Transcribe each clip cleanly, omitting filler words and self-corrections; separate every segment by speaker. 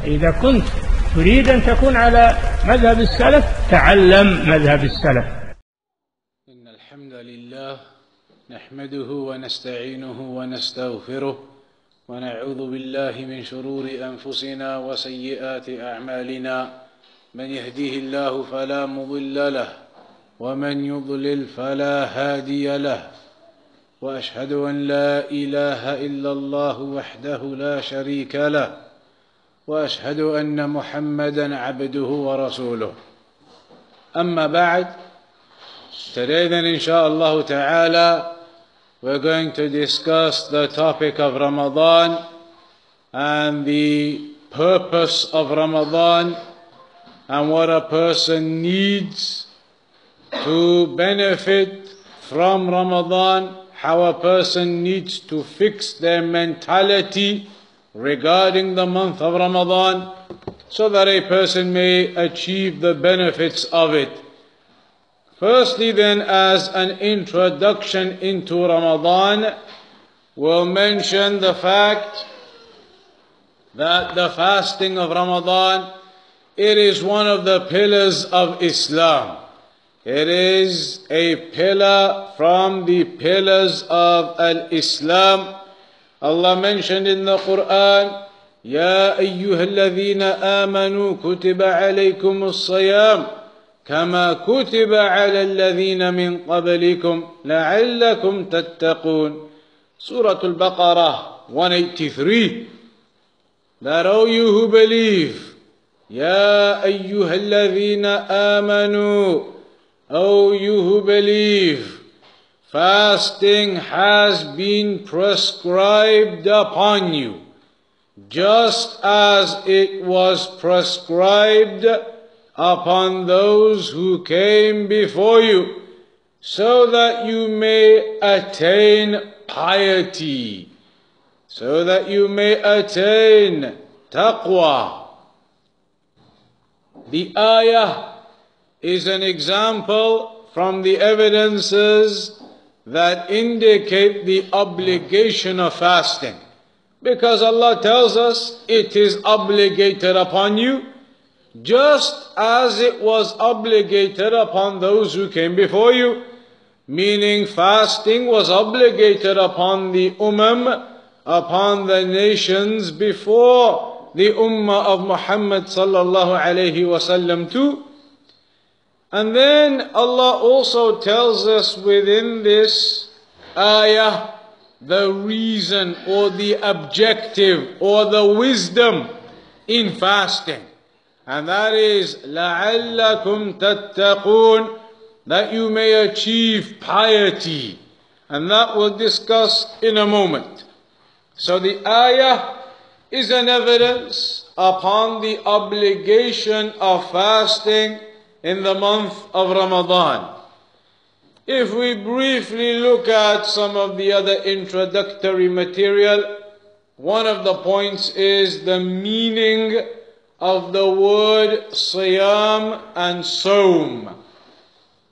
Speaker 1: إذا كنت تريد أن تكون على مذهب السلف تعلم مذهب السلف.
Speaker 2: إن الحمد لله نحمده ونستعينه ونستغفره ونعوذ بالله من شرور أنفسنا وسيئات أعمالنا من يهديه الله فلا مضل له ومن يضلل فلا هادي له وأشهد أن لا إله إلا الله وحده لا شريك له وأشهد أن محمدا عبده ورسوله. أما بعد, today then inshallah ta'ala we're going to discuss the topic of Ramadan and the purpose of Ramadan and what a person needs to benefit from Ramadan, how a person needs to fix their mentality regarding the month of Ramadan so that a person may achieve the benefits of it. Firstly then, as an introduction into Ramadan, we'll mention the fact that the fasting of Ramadan, it is one of the pillars of Islam. It is a pillar from the pillars of Al-Islam. Allah mentioned in the Quran, يَا أَيُّهَا الَّذِينَ آمَنُوا كُتِبَ عَلَيْكُمُ الصِّيَامُ كَمَا كُتِبَ عَلَى الَّذِينَ مِنْ قَبْلِكُمْ لَعَلَّكُمْ تَتَّقُونَ. Surah Al-Baqarah 183. That, O you who believe, يَا أَيُّهَا الَّذِينَ آمَنُوا, O you who believe, fasting has been prescribed upon you, just as it was prescribed upon those who came before you, so that you may attain piety, so that you may attain taqwa. The ayah is an example from the evidences that indicate the obligation of fasting, because Allah tells us it is obligated upon you just as it was obligated upon those who came before you, meaning fasting was obligated upon the upon the nations before the ummah of Muhammad sallallahu alayhi wasallam too. And then Allah also tells us within this ayah the reason or the objective or the wisdom in fasting. And that is لَعَلَّكُمْ تَتَّقُونَ, that you may achieve piety. And that we'll discuss in a moment. So the ayah is an evidence upon the obligation of fasting in the month of Ramadan. If we briefly look at some of the other introductory material, one of the points is the meaning of the word siyam and sawm.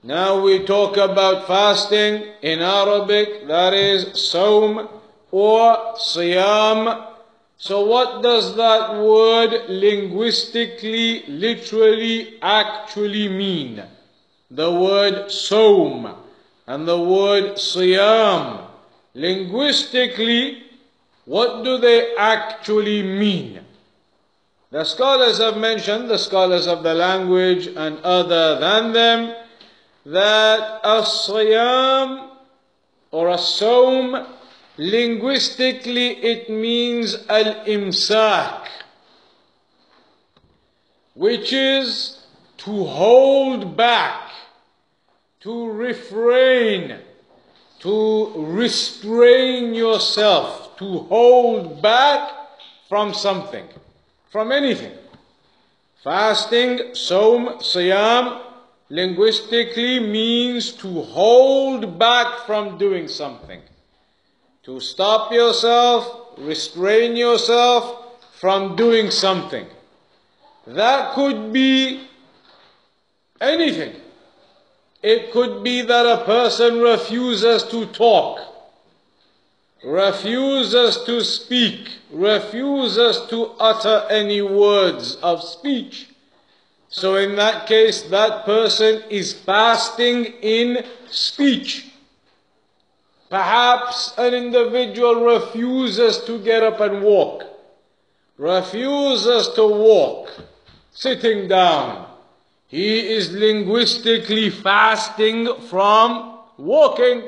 Speaker 2: Now we talk about fasting in Arabic, that is sawm or siyam. So what does that word linguistically, literally, actually mean? The word sawm and the word siyam, linguistically, what do they actually mean? The scholars have mentioned, the scholars of the language and other than them, that as-siyam or as-sawm, linguistically it means al-imsak, which is to hold back, to refrain, to restrain yourself, to hold back from something, from anything. Fasting, sawm, siyam, linguistically means to hold back from doing something. To stop yourself, restrain yourself from doing something. That could be anything. It could be that a person refuses to talk. refuses to speak, refuses to utter any words of speech. So in that case, that person is fasting in speech. Perhaps an individual refuses to get up and walk, refuses to walk, sitting down. He is linguistically fasting from walking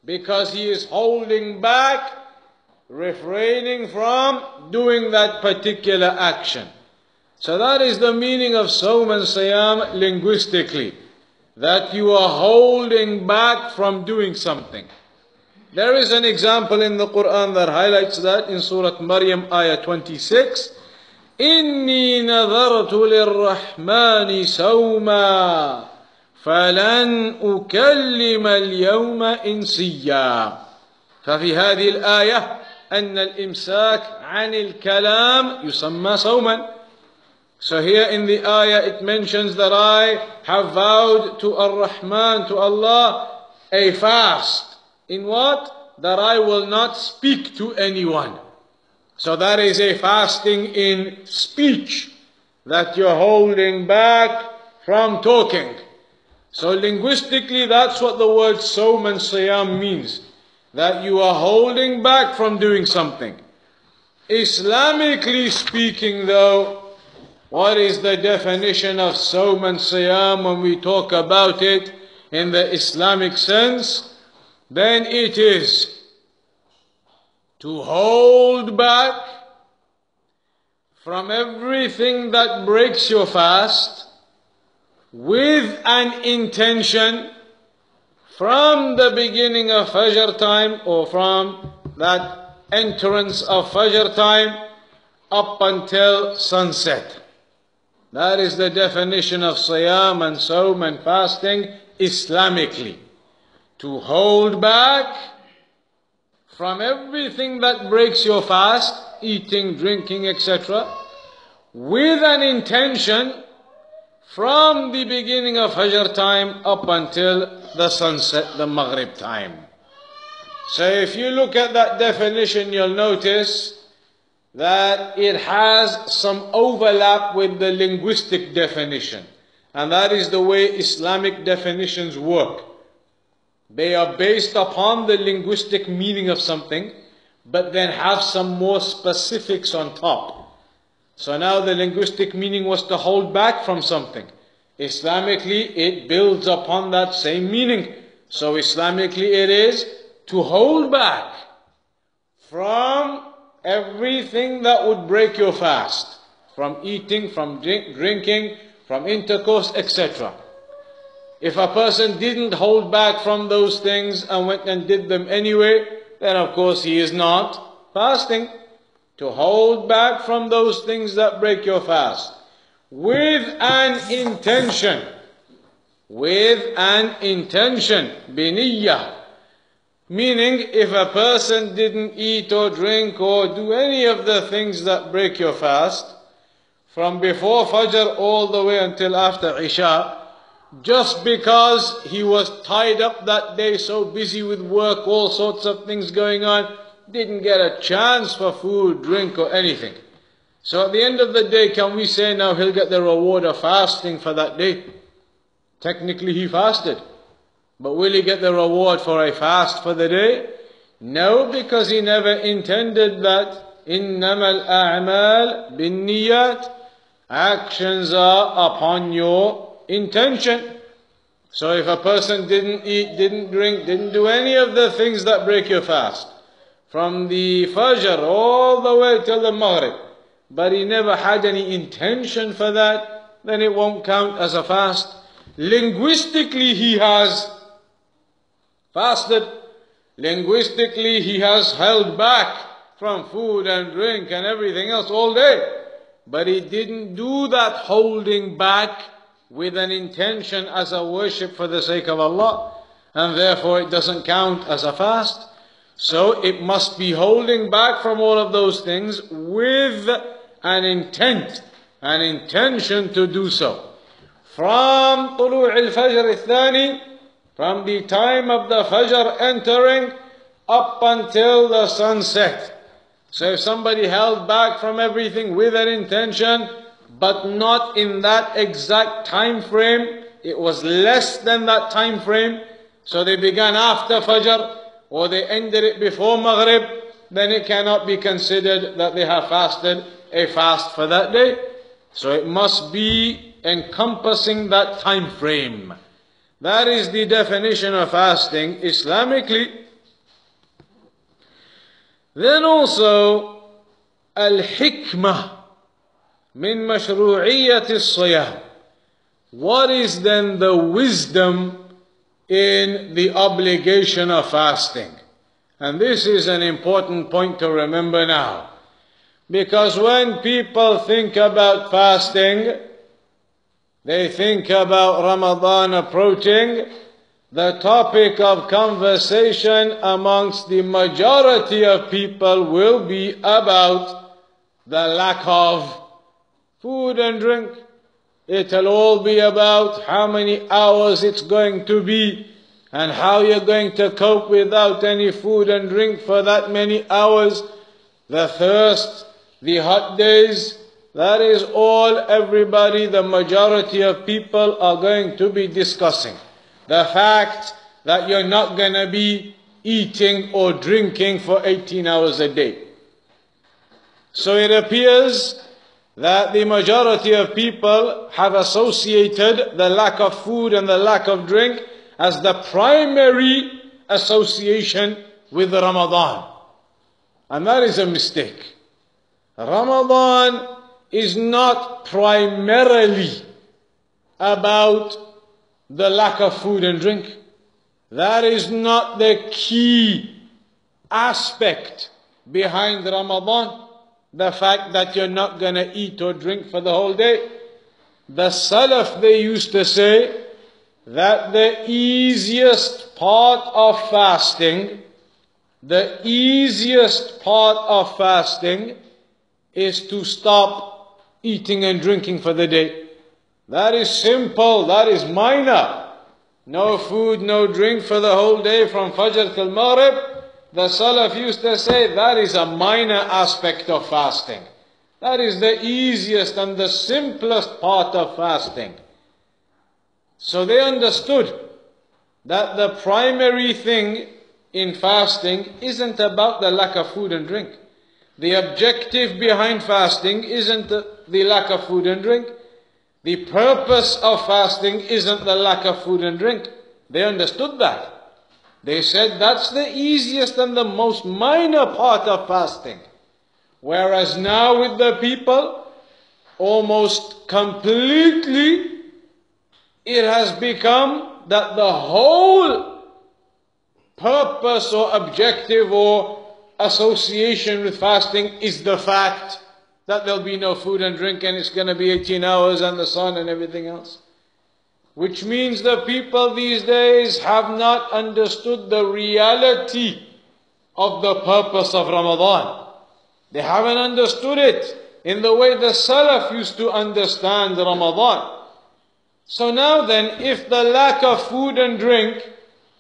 Speaker 2: because he is holding back, refraining from doing that particular action. So that is the meaning of Sawm and Siyam linguistically, that you are holding back from doing something. There is an example in the Quran that highlights that in Surah Maryam, ayah 26. إِنِّي نَذَرْتُ لِلرَّحْمَنِ سَوْمًا فَلَنْ أُكَلِّمَ الْيَوْمَ إِنْسِيًّا. ففي هذه الآية أن الإمساك عن الكلام يسمى صوما. So here in the ayah it mentions that I have vowed to Ar-Rahman, to Allah, a fast. In what? That I will not speak to anyone. So that is a fasting in speech, that you're holding back from talking. So linguistically, that's what the word Sawm and Siyam means, that you are holding back from doing something. Islamically speaking though, what is the definition of Sawm and Siyam when we talk about it in the Islamic sense? Then it is to hold back from everything that breaks your fast with an intention from the beginning of Fajr time, or from that entrance of Fajr time up until sunset. That is the definition of Siyam and Sawm and fasting Islamically. To hold back from everything that breaks your fast, eating, drinking, etc., with an intention from the beginning of Fajr time up until the sunset, the Maghrib time. So if you look at that definition, you'll notice that it has some overlap with the linguistic definition. And that is the way Islamic definitions work. They are based upon the linguistic meaning of something, but then have some more specifics on top. So now the linguistic meaning was to hold back from something. Islamically, it builds upon that same meaning. So Islamically, it is to hold back from everything that would break your fast, from eating, from drinking, from intercourse, etc. If a person didn't hold back from those things and went and did them anyway, then of course he is not fasting. To hold back from those things that break your fast with an intention, biniyah. Meaning, if a person didn't eat or drink or do any of the things that break your fast from before Fajr all the way until after Isha, just because he was tied up that day, so busy with work, all sorts of things going on, didn't get a chance for food, drink or anything. So at the end of the day, can we say now he'll get the reward of fasting for that day? Technically he fasted, but will he get the reward for a fast for the day? No, because he never intended that. إِنَّمَا الْأَعْمَالِ بِالنِّيَّاتِ. Actions are upon your intention. So if a person didn't eat, didn't drink, didn't do any of the things that break your fast, from the Fajr all the way till the Maghrib, but he never had any intention for that, then it won't count as a fast. Linguistically he has fasted. Linguistically he has held back from food and drink and everything else all day. But he didn't do that holding back with an intention as a worship for the sake of Allah. And therefore it doesn't count as a fast. So it must be holding back from all of those things with an intent, an intention to do so. From طلوع الفجر الثاني, from the time of the Fajr entering up until the sunset. So if somebody held back from everything with an intention, but not in that exact time frame, it was less than that time frame, so they began after Fajr, or they ended it before Maghrib, then it cannot be considered that they have fasted a fast for that day. So it must be encompassing that time frame. That is the definition of fasting Islamically. Then also, al-hikmah min mashru'iyyat as-siyam. What is then the wisdom in the obligation of fasting? And this is an important point to remember now. Because when people think about fasting, they think about Ramadan approaching, the topic of conversation amongst the majority of people will be about the lack of food and drink. It'll all be about how many hours it's going to be and how you're going to cope without any food and drink for that many hours. The thirst, the hot days, that is all everybody, the majority of people are going to be discussing. The fact that you're not going to be eating or drinking for 18 hours a day. So it appears that the majority of people have associated the lack of food and the lack of drink as the primary association with Ramadan. And that is a mistake. Ramadan is not primarily about the lack of food and drink. That is not the key aspect behind Ramadan. The fact that you're not going to eat or drink for the whole day. The Salaf, they used to say that the easiest part of fasting, is to stop eating and drinking for the day. That is simple, that is minor. No food, no drink for the whole day from Fajr till Maghrib. The Salaf used to say that is a minor aspect of fasting. That is the easiest and the simplest part of fasting. So they understood that the primary thing in fasting isn't about the lack of food and drink. The objective behind fasting isn't the lack of food and drink. The purpose of fasting isn't the lack of food and drink. They understood that. They said that's the easiest and the most minor part of fasting. Whereas now with the people, almost completely, it has become that the whole purpose or objective or association with fasting is the fact that there'll be no food and drink and it's going to be 18 hours and the sun and everything else. Which means the people these days have not understood the reality of the purpose of Ramadan. They haven't understood it in the way the Salaf used to understand Ramadan. So now then, if the lack of food and drink,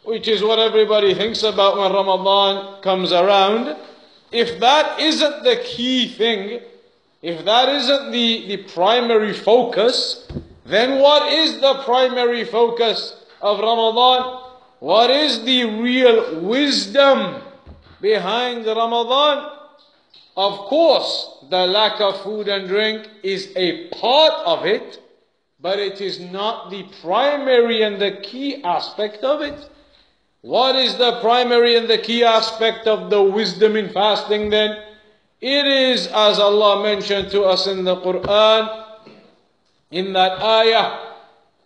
Speaker 2: which is what everybody thinks about when Ramadan comes around, if that isn't the key thing, if that isn't the primary focus, then what is the primary focus of Ramadan? What is the real wisdom behind Ramadan? Of course, the lack of food and drink is a part of it, but it is not the primary and the key aspect of it. What is the primary and the key aspect of the wisdom in fasting then? It is, as Allah mentioned to us in the Quran, in that ayah,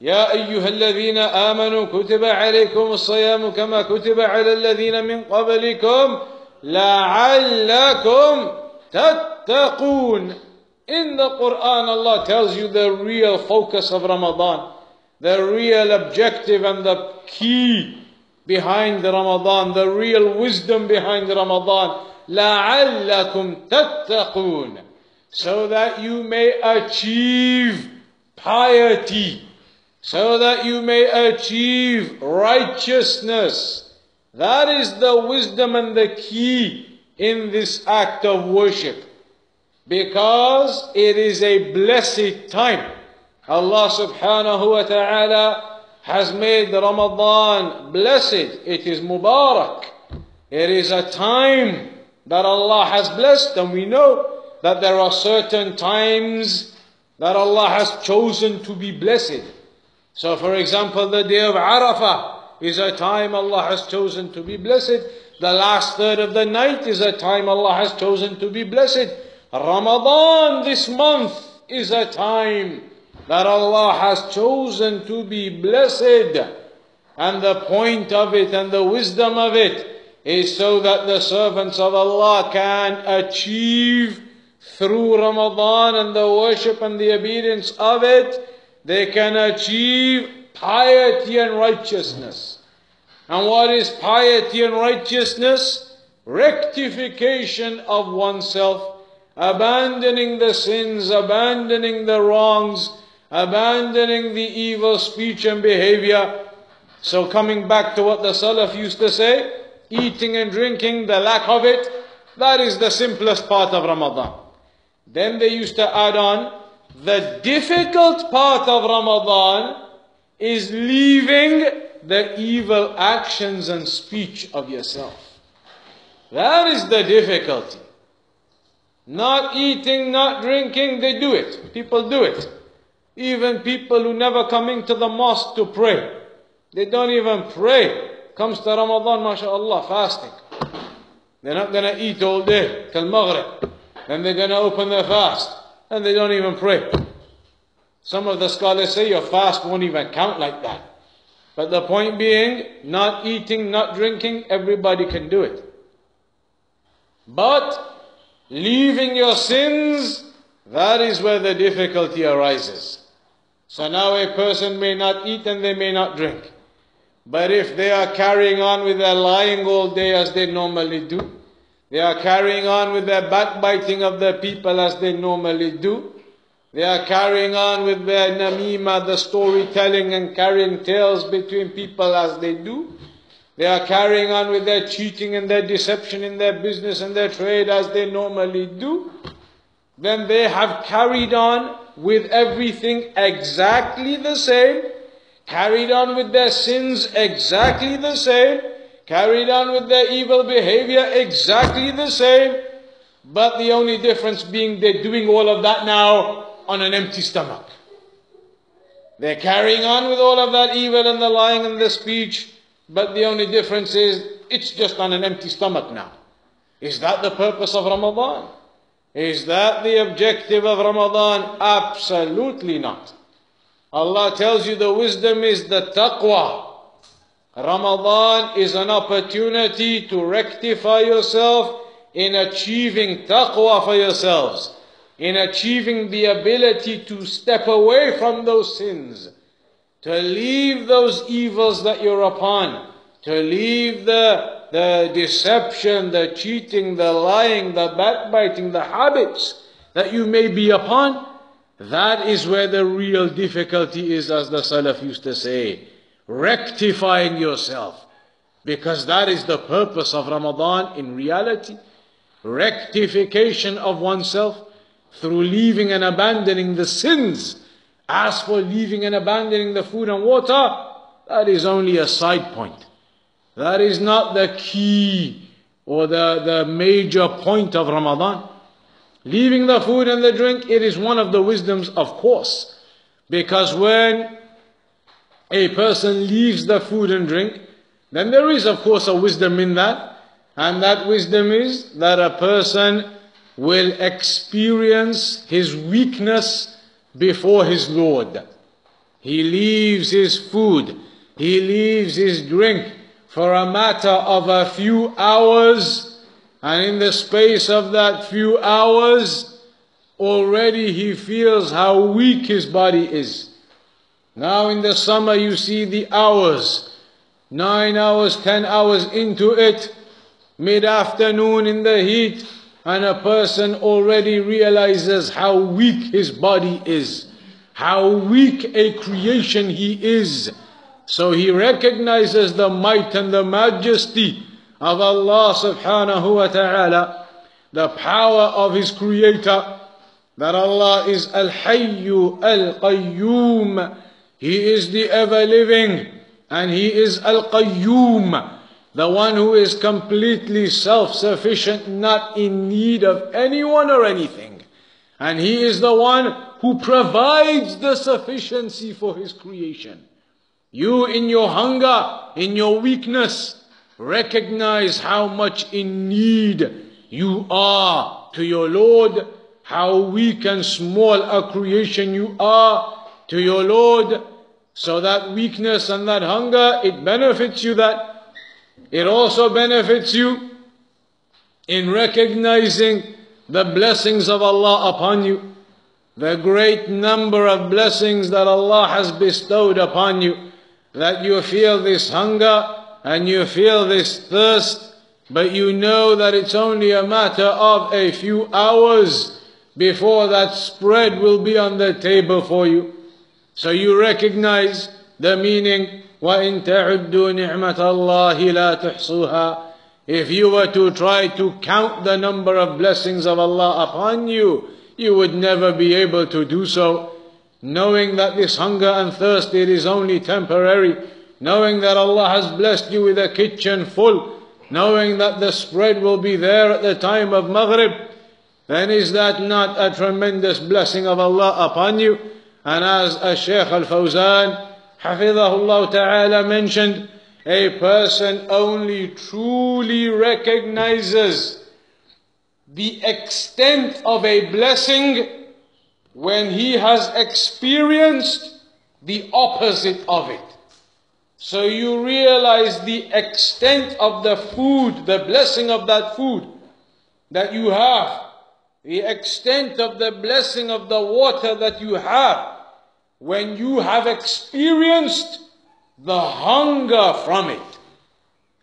Speaker 2: يا أيها الذين آمنوا كتب عليكم الصيام كما كتب على الذين من قبلكم لعلكم تتقون. In the Quran, Allah tells you the real focus of Ramadan, the real objective and the key behind Ramadan, the real wisdom behind Ramadan. لعلكم تتقون, so that you may achieve piety, so that you may achieve righteousness. That is the wisdom and the key in this act of worship. Because it is a blessed time. Allah subhanahu wa ta'ala has made Ramadan blessed. It is Mubarak. It is a time that Allah has blessed, and we know that there are certain times that Allah has chosen to be blessed. So for example, the day of Arafah is a time Allah has chosen to be blessed. The last third of the night is a time Allah has chosen to be blessed. Ramadan this month is a time that Allah has chosen to be blessed. And the point of it and the wisdom of it is so that the servants of Allah can achieve through Ramadan and the worship and the obedience of it, they can achieve piety and righteousness. And what is piety and righteousness? Rectification of oneself, abandoning the sins, abandoning the wrongs, abandoning the evil speech and behavior. So coming back to what the Salaf used to say, eating and drinking, the lack of it, that is the simplest part of Ramadan. Then they used to add on, the difficult part of Ramadan is leaving the evil actions and speech of yourself. That is the difficulty. Not eating, not drinking, they do it. People do it. Even people who never come into the mosque to pray. They don't even pray. Comes to Ramadan, mashallah, fasting. They're not going to eat all day till Maghrib. Then they're going to open their fast. And they don't even pray. Some of the scholars say your fast won't even count like that. But the point being, not eating, not drinking, everybody can do it. But leaving your sins, that is where the difficulty arises. So now a person may not eat and they may not drink. But if they are carrying on with their lying all day as they normally do, they are carrying on with their backbiting of the people as they normally do, they are carrying on with their namima, the storytelling and carrying tales between people as they do, they are carrying on with their cheating and their deception in their business and their trade as they normally do, then they have carried on with everything exactly the same, carried on with their sins exactly the same, carried on with their evil behavior exactly the same, but the only difference being they're doing all of that now on an empty stomach. They're carrying on with all of that evil and the lying and the speech, but the only difference is it's just on an empty stomach now. Is that the purpose of Ramadan? Is that the objective of Ramadan? Absolutely not. Allah tells you the wisdom is the taqwa. Ramadan is an opportunity to rectify yourself in achieving taqwa for yourselves, in achieving the ability to step away from those sins, to leave those evils that you're upon, to leave the deception, the cheating, the lying, the backbiting, the habits that you may be upon. That is where the real difficulty is, as the Salaf used to say. Rectifying yourself. Because that is the purpose of Ramadan in reality. Rectification of oneself through leaving and abandoning the sins. As for leaving and abandoning the food and water, that is only a side point. That is not the key or the major point of Ramadan. Leaving the food and the drink, it is one of the wisdoms, of course. Because when a person leaves the food and drink, then there is, of course, a wisdom in that. And that wisdom is that a person will experience his weakness before his Lord. He leaves his food, he leaves his drink for a matter of a few hours, and in the space of that few hours, already he feels how weak his body is. Now in the summer you see the hours, 9 hours, 10 hours into it, mid-afternoon in the heat, and a person already realizes how weak his body is, how weak a creation he is. So he recognizes the might and the majesty of Allah subhanahu wa ta'ala, the power of his creator, that Allah is Al-Hayyu Al-Qayyum. He is the ever-living, and he is Al-Qayyum, the one who is completely self-sufficient, not in need of anyone or anything. And he is the one who provides the sufficiency for his creation. You, in your hunger, in your weakness, recognize how much in need you are to your Lord, how weak and small a creation you are to your Lord. So that weakness and that hunger, it benefits you that. It also benefits you in recognizing the blessings of Allah upon you, the great number of blessings that Allah has bestowed upon you, that you feel this hunger and you feel this thirst, but you know that it's only a matter of a few hours before that spread will be on the table for you. So you recognize the meaning, وَإِن تَعُدُّوا نِعْمَةَ اللَّهِ لَا تُحْصُوهَا. If you were to try to count the number of blessings of Allah upon you, you would never be able to do so. Knowing that this hunger and thirst, it is only temporary. Knowing that Allah has blessed you with a kitchen full. Knowing that the spread will be there at the time of Maghrib. Then is that not a tremendous blessing of Allah upon you? And as Shaykh Al-Fawzan, Hafidhahullah Ta'ala, mentioned, a person only truly recognizes the extent of a blessing when he has experienced the opposite of it. So you realize the extent of the food, the blessing of that food that you have, the extent of the blessing of the water that you have, when you have experienced the hunger from it.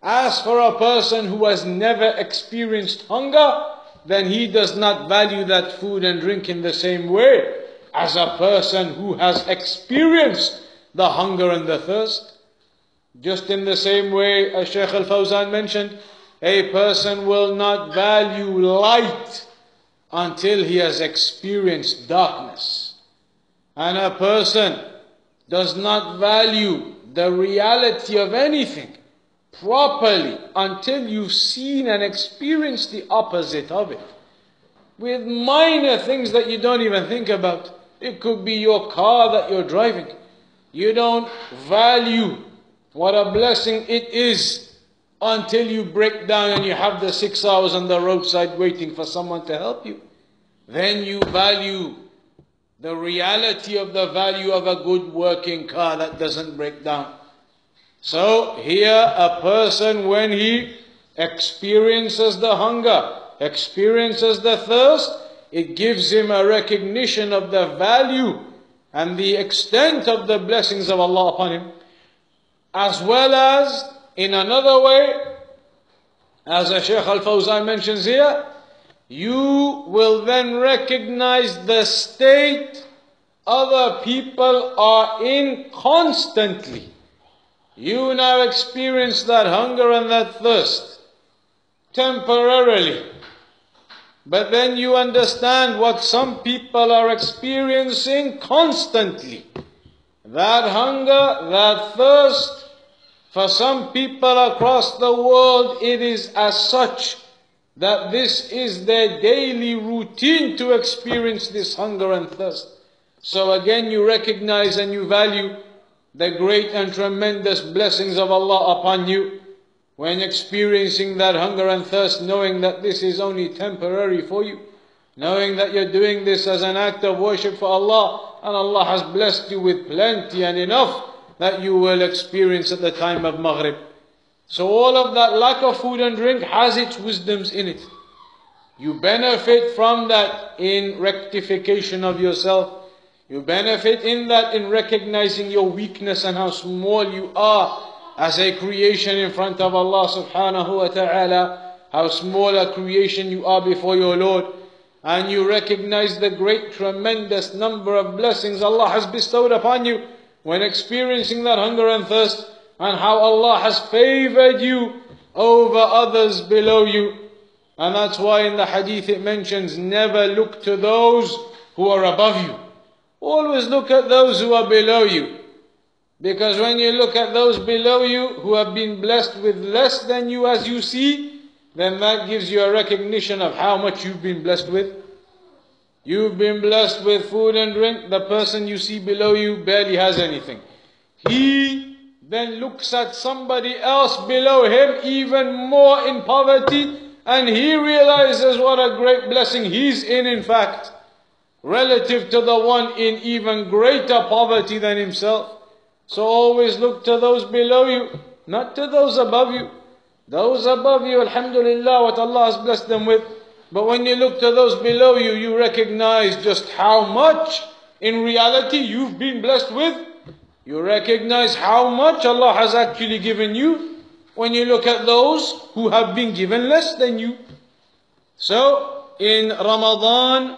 Speaker 2: As for a person who has never experienced hunger, then he does not value that food and drink in the same way as a person who has experienced the hunger and the thirst. Just in the same way, as Shaykh Al-Fawzan mentioned, a person will not value light until he has experienced darkness. And a person does not value the reality of anything properly until you've seen and experienced the opposite of it. With minor things that you don't even think about. It could be your car that you're driving. You don't value what a blessing it is until you break down and you have the 6 hours on the roadside waiting for someone to help you. Then you value the reality of the value of a good working car that doesn't break down. So here a person, when he experiences the hunger, experiences the thirst, it gives him a recognition of the value and the extent of the blessings of Allah upon him. As well as, in another way, as Shaykh Al-Fawzan mentions here, you will then recognize the state other people are in constantly. You now experience that hunger and that thirst temporarily. But then you understand what some people are experiencing constantly. That hunger, that thirst, for some people across the world, it is as such that this is their daily routine to experience this hunger and thirst. So again you recognize and you value the great and tremendous blessings of Allah upon you when experiencing that hunger and thirst, knowing that this is only temporary for you, knowing that you're doing this as an act of worship for Allah, and Allah has blessed you with plenty and enough that you will experience at the time of Maghrib. So all of that lack of food and drink has its wisdoms in it. You benefit from that in rectification of yourself. You benefit in that in recognizing your weakness and how small you are as a creation in front of Allah subhanahu wa ta'ala. How small a creation you are before your Lord. And you recognize the great tremendous number of blessings Allah has bestowed upon you. when experiencing that hunger and thirst, and how Allah has favored you over others below you. And that's why in the hadith it mentions, never look to those who are above you. Always look at those who are below you. Because when you look at those below you who have been blessed with less than you as you see, then that gives you a recognition of how much you've been blessed with. You've been blessed with food and drink. The person you see below you barely has anything. He then looks at somebody else below him even more in poverty, and he realizes what a great blessing he's in fact, relative to the one in even greater poverty than himself. So always look to those below you, not to those above you. Those above you, alhamdulillah, what Allah has blessed them with. But when you look to those below you, you recognize just how much in reality you've been blessed with. You recognize how much Allah has actually given you when you look at those who have been given less than you. So in Ramadan,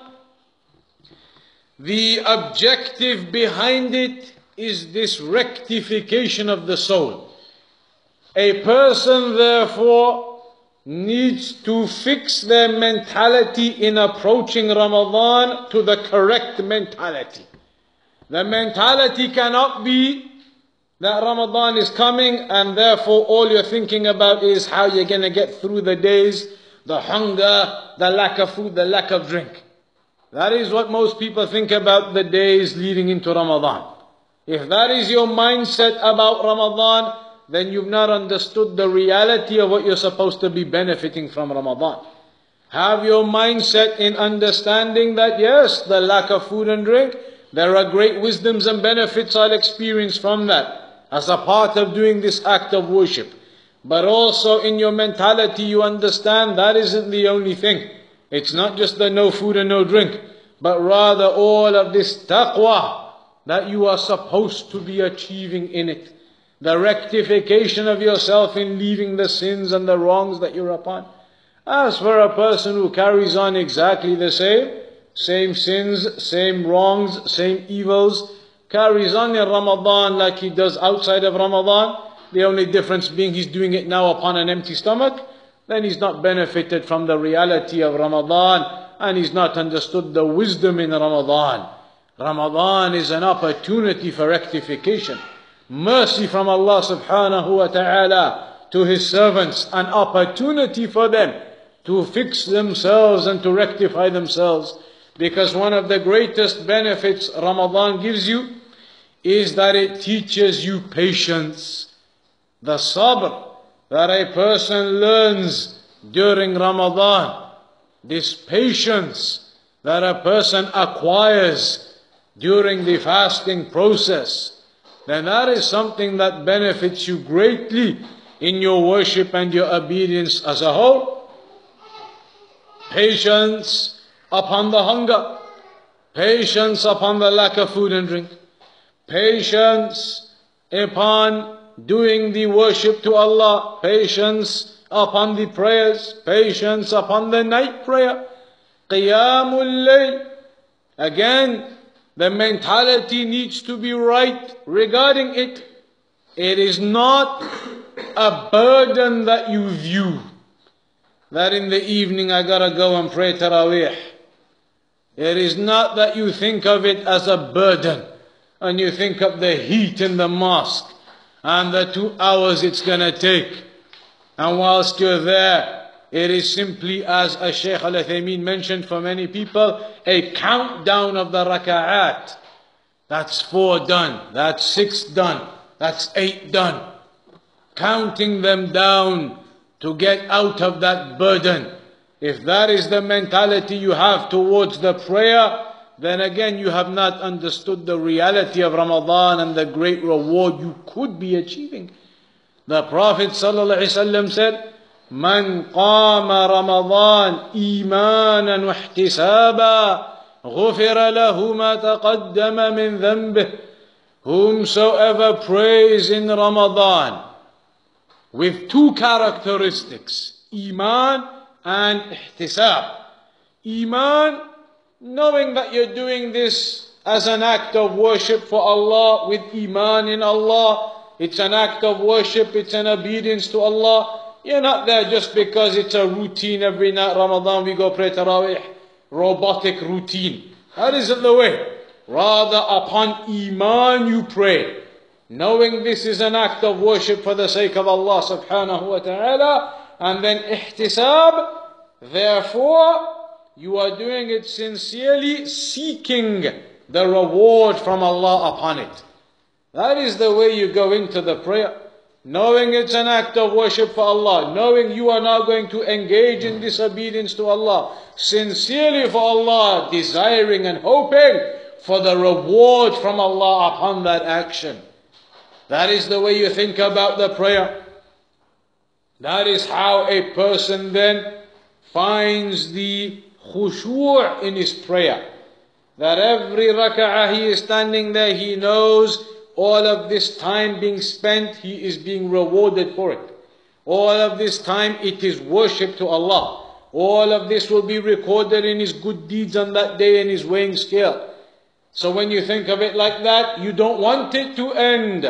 Speaker 2: the objective behind it is this rectification of the soul. A person therefore needs to fix their mentality in approaching Ramadan to the correct mentality. The mentality cannot be that Ramadan is coming and therefore all you're thinking about is how you're going to get through the days, the hunger, the lack of food, the lack of drink. That is what most people think about the days leading into Ramadan. If that is your mindset about Ramadan, then you've not understood the reality of what you're supposed to be benefiting from Ramadan. Have your mindset in understanding that yes, the lack of food and drink, there are great wisdoms and benefits I'll experience from that as a part of doing this act of worship. But also in your mentality you understand that isn't the only thing. It's not just the no food and no drink, but rather all of this taqwa that you are supposed to be achieving in it. The rectification of yourself in leaving the sins and the wrongs that you're upon. As for a person who carries on exactly the same sins, same wrongs, same evils, carries on in Ramadan like he does outside of Ramadan, the only difference being he's doing it now upon an empty stomach, then he's not benefited from the reality of Ramadan, and he's not understood the wisdom in Ramadan. Ramadan is an opportunity for rectification. Mercy from Allah subhanahu wa ta'ala to His servants, an opportunity for them to fix themselves and to rectify themselves. Because one of the greatest benefits Ramadan gives you is that it teaches you patience. The sabr that a person learns during Ramadan, this patience that a person acquires during the fasting process, then that is something that benefits you greatly in your worship and your obedience as a whole. Patience upon the hunger, patience upon the lack of food and drink, patience upon doing the worship to Allah, patience upon the prayers, patience upon the night prayer, Qiyamul Layl. Again, the mentality needs to be right regarding it. It is not a burden that you view, that in the evening I gotta go and pray Taraweeh. It is not that you think of it as a burden, and you think of the heat in the mosque, and the 2 hours it's gonna take. And whilst you're there, it is simply, as Shaykh Al-Uthaymeen mentioned, for many people, a countdown of the raka'at. That's 4 done, that's 6 done, that's 8 done. Counting them down to get out of that burden. If that is the mentality you have towards the prayer, then again you have not understood the reality of Ramadan and the great reward you could be achieving. The Prophet ﷺ said, من قام رمضان إيمانا واحتسابا غفر له ما تقدم من ذنبه. Whomsoever prays in Ramadan with 2 characteristics, Iman and Ihtisab. Iman, knowing that you're doing this as an act of worship for Allah with iman in Allah. It's an act of worship, it's an obedience to Allah. You're not there just because it's a routine every night, Ramadan we go pray Taraweeh. Robotic routine. That isn't the way. Rather upon iman you pray. Knowing this is an act of worship for the sake of Allah subhanahu wa ta'ala. And then ihtisab. Therefore, you are doing it sincerely, seeking the reward from Allah upon it. That is the way you go into the prayer. Knowing it's an act of worship for Allah. Knowing you are now going to engage in disobedience to Allah. Sincerely for Allah. Desiring and hoping for the reward from Allah upon that action. That is the way you think about the prayer. That is how a person then finds the khushu' in his prayer. That every raka'ah he is standing there, he knows all of this time being spent, he is being rewarded for it. All of this time, it is worship to Allah. All of this will be recorded in his good deeds on that day in his weighing scale. So when you think of it like that, you don't want it to end.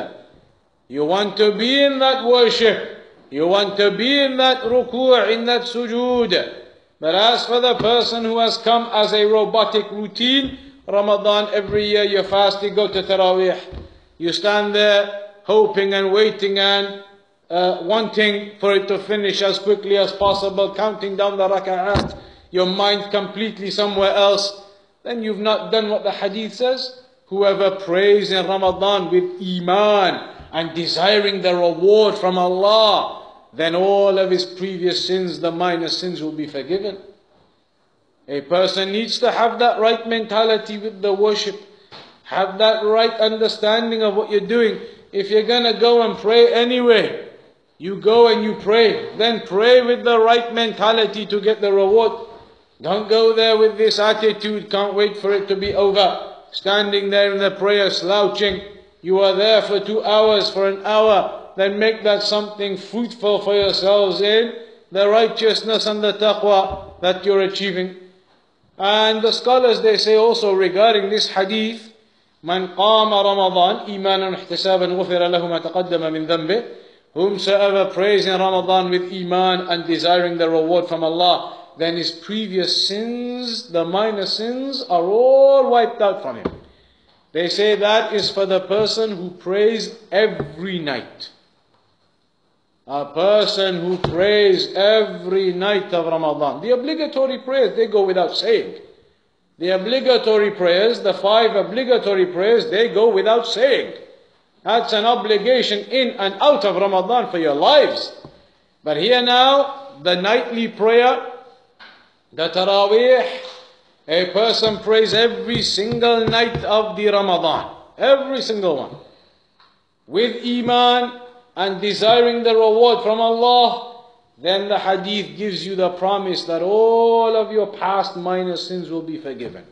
Speaker 2: You want to be in that worship. You want to be in that ruku', in that sujood. But as for the person who has come as a robotic routine, Ramadan every year you fast, you go to Taraweeh. You stand there hoping and waiting and wanting for it to finish as quickly as possible, counting down the raka'at, your mind completely somewhere else. Then you've not done what the hadith says. Whoever prays in Ramadan with iman and desiring the reward from Allah, then all of his previous sins, the minor sins, will be forgiven. A person needs to have that right mentality with the worship. Have that right understanding of what you're doing. If you're going to go and pray anyway, you go and you pray. Then pray with the right mentality to get the reward. Don't go there with this attitude, can't wait for it to be over. Standing there in the prayer, slouching. You are there for 2 hours, for an hour. Then make that something fruitful for yourselves in the righteousness and the taqwa that you're achieving. And the scholars, they say also regarding this hadith, من قام رمضان إيمانا واحتسابا غفر له ما تقدم من ذنبه. Whomsoever prays in Ramadan with iman and desiring the reward from Allah, then his previous sins, the minor sins, are all wiped out from him. They say that is for the person who prays every night. A person who prays every night of Ramadan. The obligatory prayers, they go without saying. The obligatory prayers, the 5 obligatory prayers, they go without saying. That's an obligation in and out of Ramadan for your lives. But here now, the nightly prayer, the Taraweeh, a person prays every single night of the Ramadan. Every single one. With iman and desiring the reward from Allah. Then the hadith gives you the promise that all of your past minor sins will be forgiven.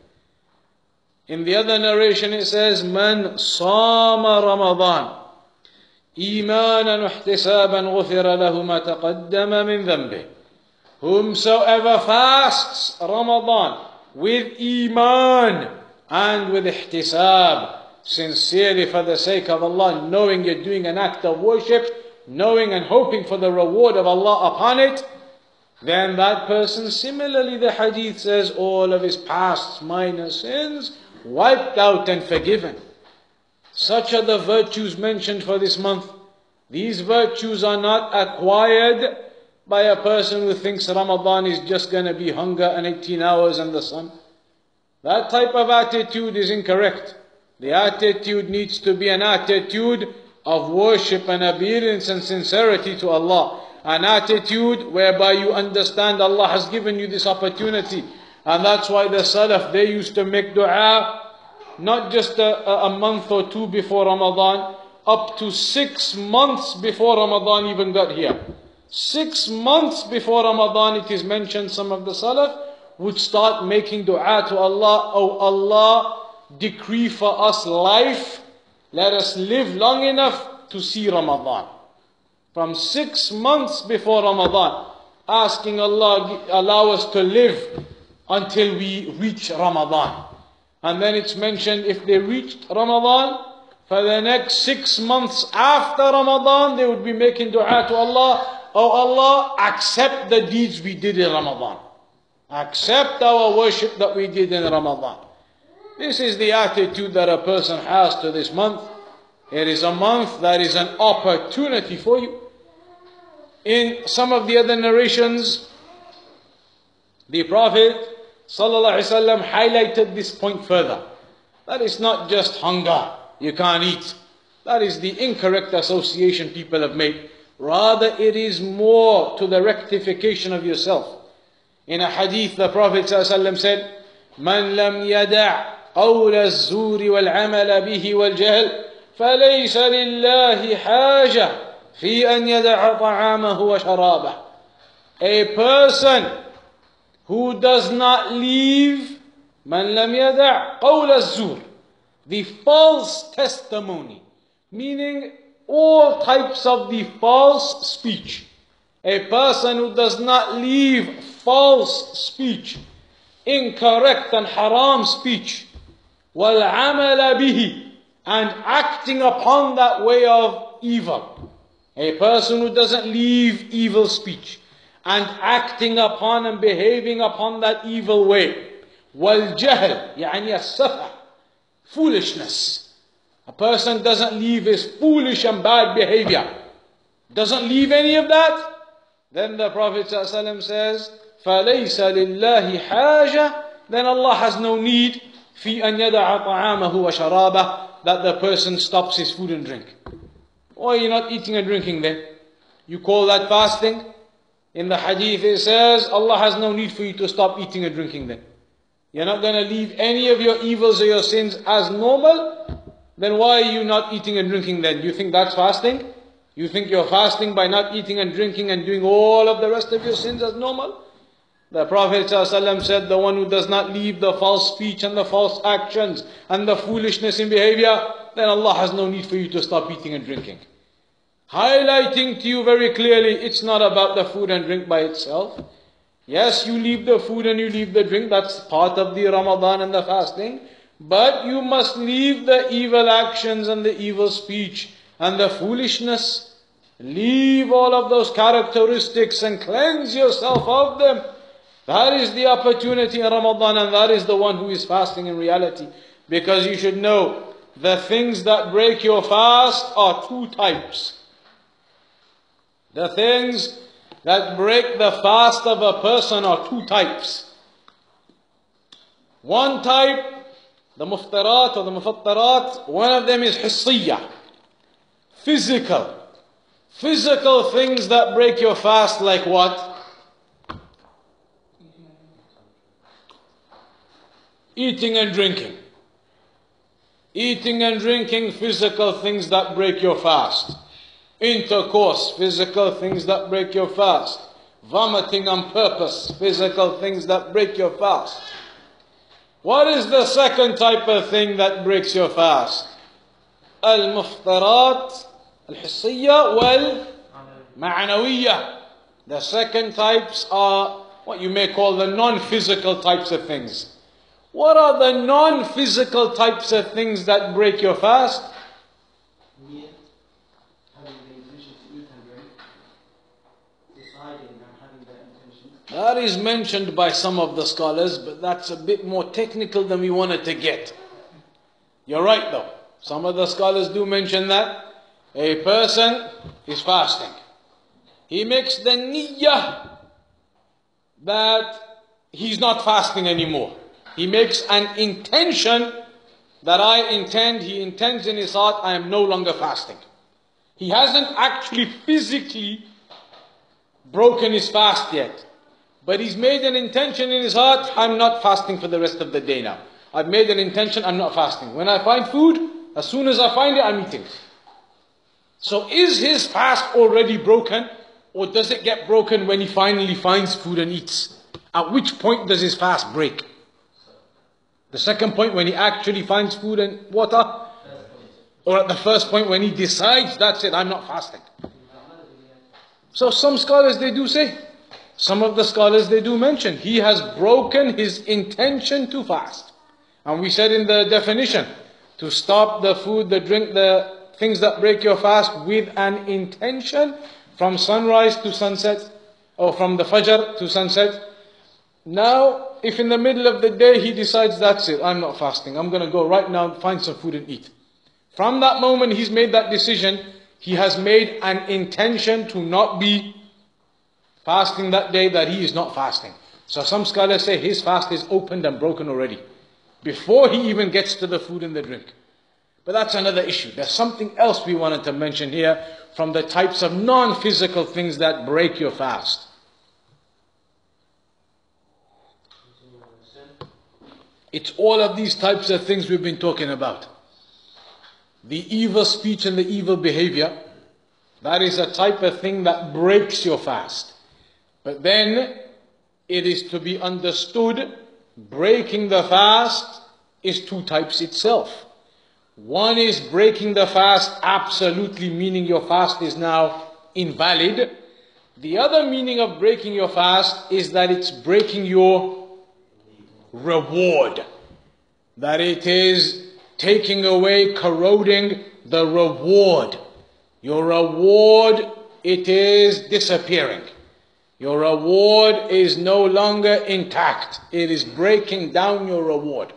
Speaker 2: In the other narration it says, من صام رمضان إيمانا واحتسابا غفر له ما تقدم من ذنبه. Whomsoever fasts Ramadan with iman and with ihtisab, sincerely for the sake of Allah, knowing you're doing an act of worship, knowing and hoping for the reward of Allah upon it, then that person, similarly the hadith says, all of his past minor sins wiped out and forgiven. Such are the virtues mentioned for this month. These virtues are not acquired by a person who thinks Ramadan is just going to be hunger and 18 hours in the sun. That type of attitude is incorrect. The attitude needs to be an attitude of worship and obedience and sincerity to Allah. An attitude whereby you understand Allah has given you this opportunity. And that's why the Salaf, they used to make dua, not just a month or 2 before Ramadan, up to 6 months before Ramadan even got here. 6 months before Ramadan, it is mentioned, some of the Salaf would start making dua to Allah. Oh Allah, decree for us life. Let us live long enough to see Ramadan. From 6 months before Ramadan, asking Allah, allow us to live until we reach Ramadan. And then it's mentioned if they reached Ramadan, for the next 6 months after Ramadan, they would be making dua to Allah. Oh Allah, accept the deeds we did in Ramadan. Accept our worship that we did in Ramadan. This is the attitude that a person has to this month. It is a month that is an opportunity for you. In some of the other narrations, the Prophet ﷺ highlighted this point further. That is not just hunger, you can't eat. That is the incorrect association people have made. Rather, it is more to the rectification of yourself. In a hadith, the Prophet ﷺ said, "Man lam yada' قول الزور والعمل به والجهل فليس لله حاجة في أن يدع طعامه وشرابه." A person who does not leave من لم يدع قول الزور, the false testimony, meaning all types of the false speech. A person who does not leave false speech, incorrect and haram speech, وَالْعَمَلَ بِهِ, and acting upon that way of evil. A person who doesn't leave evil speech and acting upon and behaving upon that evil way. وَالْجَهْلِ يعني السفة, foolishness. A person doesn't leave his foolish and bad behavior, doesn't leave any of that, then the Prophet ﷺ says, فَلَيْسَ لِلَّهِ حَاجَةً, then Allah has no need في أن يدع طعامه وشرابه, that the person stops his food and drink. Why are you not eating and drinking then? You call that fasting? In the hadith it says, Allah has no need for you to stop eating and drinking then. You're not going to leave any of your evils or your sins as normal, then why are you not eating and drinking then? You think that's fasting? You think you're fasting by not eating and drinking and doing all of the rest of your sins as normal? The Prophet ﷺ said, the one who does not leave the false speech and the false actions and the foolishness in behavior, then Allah has no need for you to stop eating and drinking. Highlighting to you very clearly, it's not about the food and drink by itself. Yes, you leave the food and you leave the drink, that's part of the Ramadan and the fasting. But you must leave the evil actions and the evil speech and the foolishness. Leave all of those characteristics and cleanse yourself of them. That is the opportunity in Ramadan, and that is the one who is fasting in reality. Because you should know, the things that break your fast are two types. The things that break the fast of a person are two types. One type, the muftarat or the mufattarat, one of them is hissiyah, physical. Physical things that break your fast, like what? Eating and drinking. Eating and drinking, physical things that break your fast. Intercourse, physical things that break your fast. Vomiting on purpose, physical things that break your fast. What is the second type of thing that breaks your fast? Al-muftarat, al-hissiyya, wal-ma'nawiyya. The second types are what you may call the non-physical types of things. What are the non-physical types of things that break your fast? That is mentioned by some of the scholars, but that's a bit more technical than we wanted to get. You're right though. Some of the scholars do mention that a person is fasting. He makes the niyyah that he's not fasting anymore. He makes an intention that he intends in his heart, I am no longer fasting. He hasn't actually physically broken his fast yet. But he's made an intention in his heart, I'm not fasting for the rest of the day now. I've made an intention, I'm not fasting. When I find food, as soon as I find it, I'm eating. So is his fast already broken? Or does it get broken when he finally finds food and eats? At which point does his fast break? The second point, when he actually finds food and water? Or at the first point when he decides, that's it, I'm not fasting. So some scholars, they do say, some of the scholars, they do mention, he has broken his intention to fast. And we said in the definition, to stop the food, the drink, the things that break your fast with an intention from sunrise to sunset, or from the Fajr to sunset. Now, if in the middle of the day he decides, that's it, I'm not fasting, I'm going to go right now and find some food and eat. From that moment he's made that decision, he has made an intention to not be fasting that day, that he is not fasting. So some scholars say his fast is opened and broken already, before he even gets to the food and the drink. But that's another issue. There's something else we wanted to mention here from the types of non-physical things that break your fast. It's all of these types of things we've been talking about. The evil speech and the evil behavior, that is a type of thing that breaks your fast. But then it is to be understood, breaking the fast is two types itself. One is breaking the fast absolutely, meaning your fast is now invalid. The other meaning of breaking your fast is that it's breaking your reward. That it is taking away, corroding the reward. Your reward, it is disappearing. Your reward is no longer intact. It is breaking down your reward.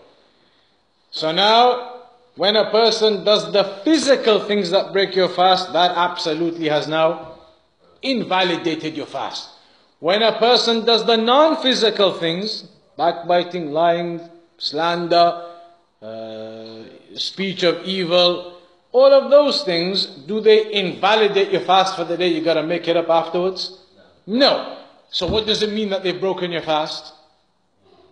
Speaker 2: So now, when a person does the physical things that break your fast, that absolutely has now invalidated your fast. When a person does the non-physical things, backbiting, lying, slander, speech of evil, all of those things, do they invalidate your fast for the day? You got to make it up afterwards? No. So what does it mean that they've broken your fast?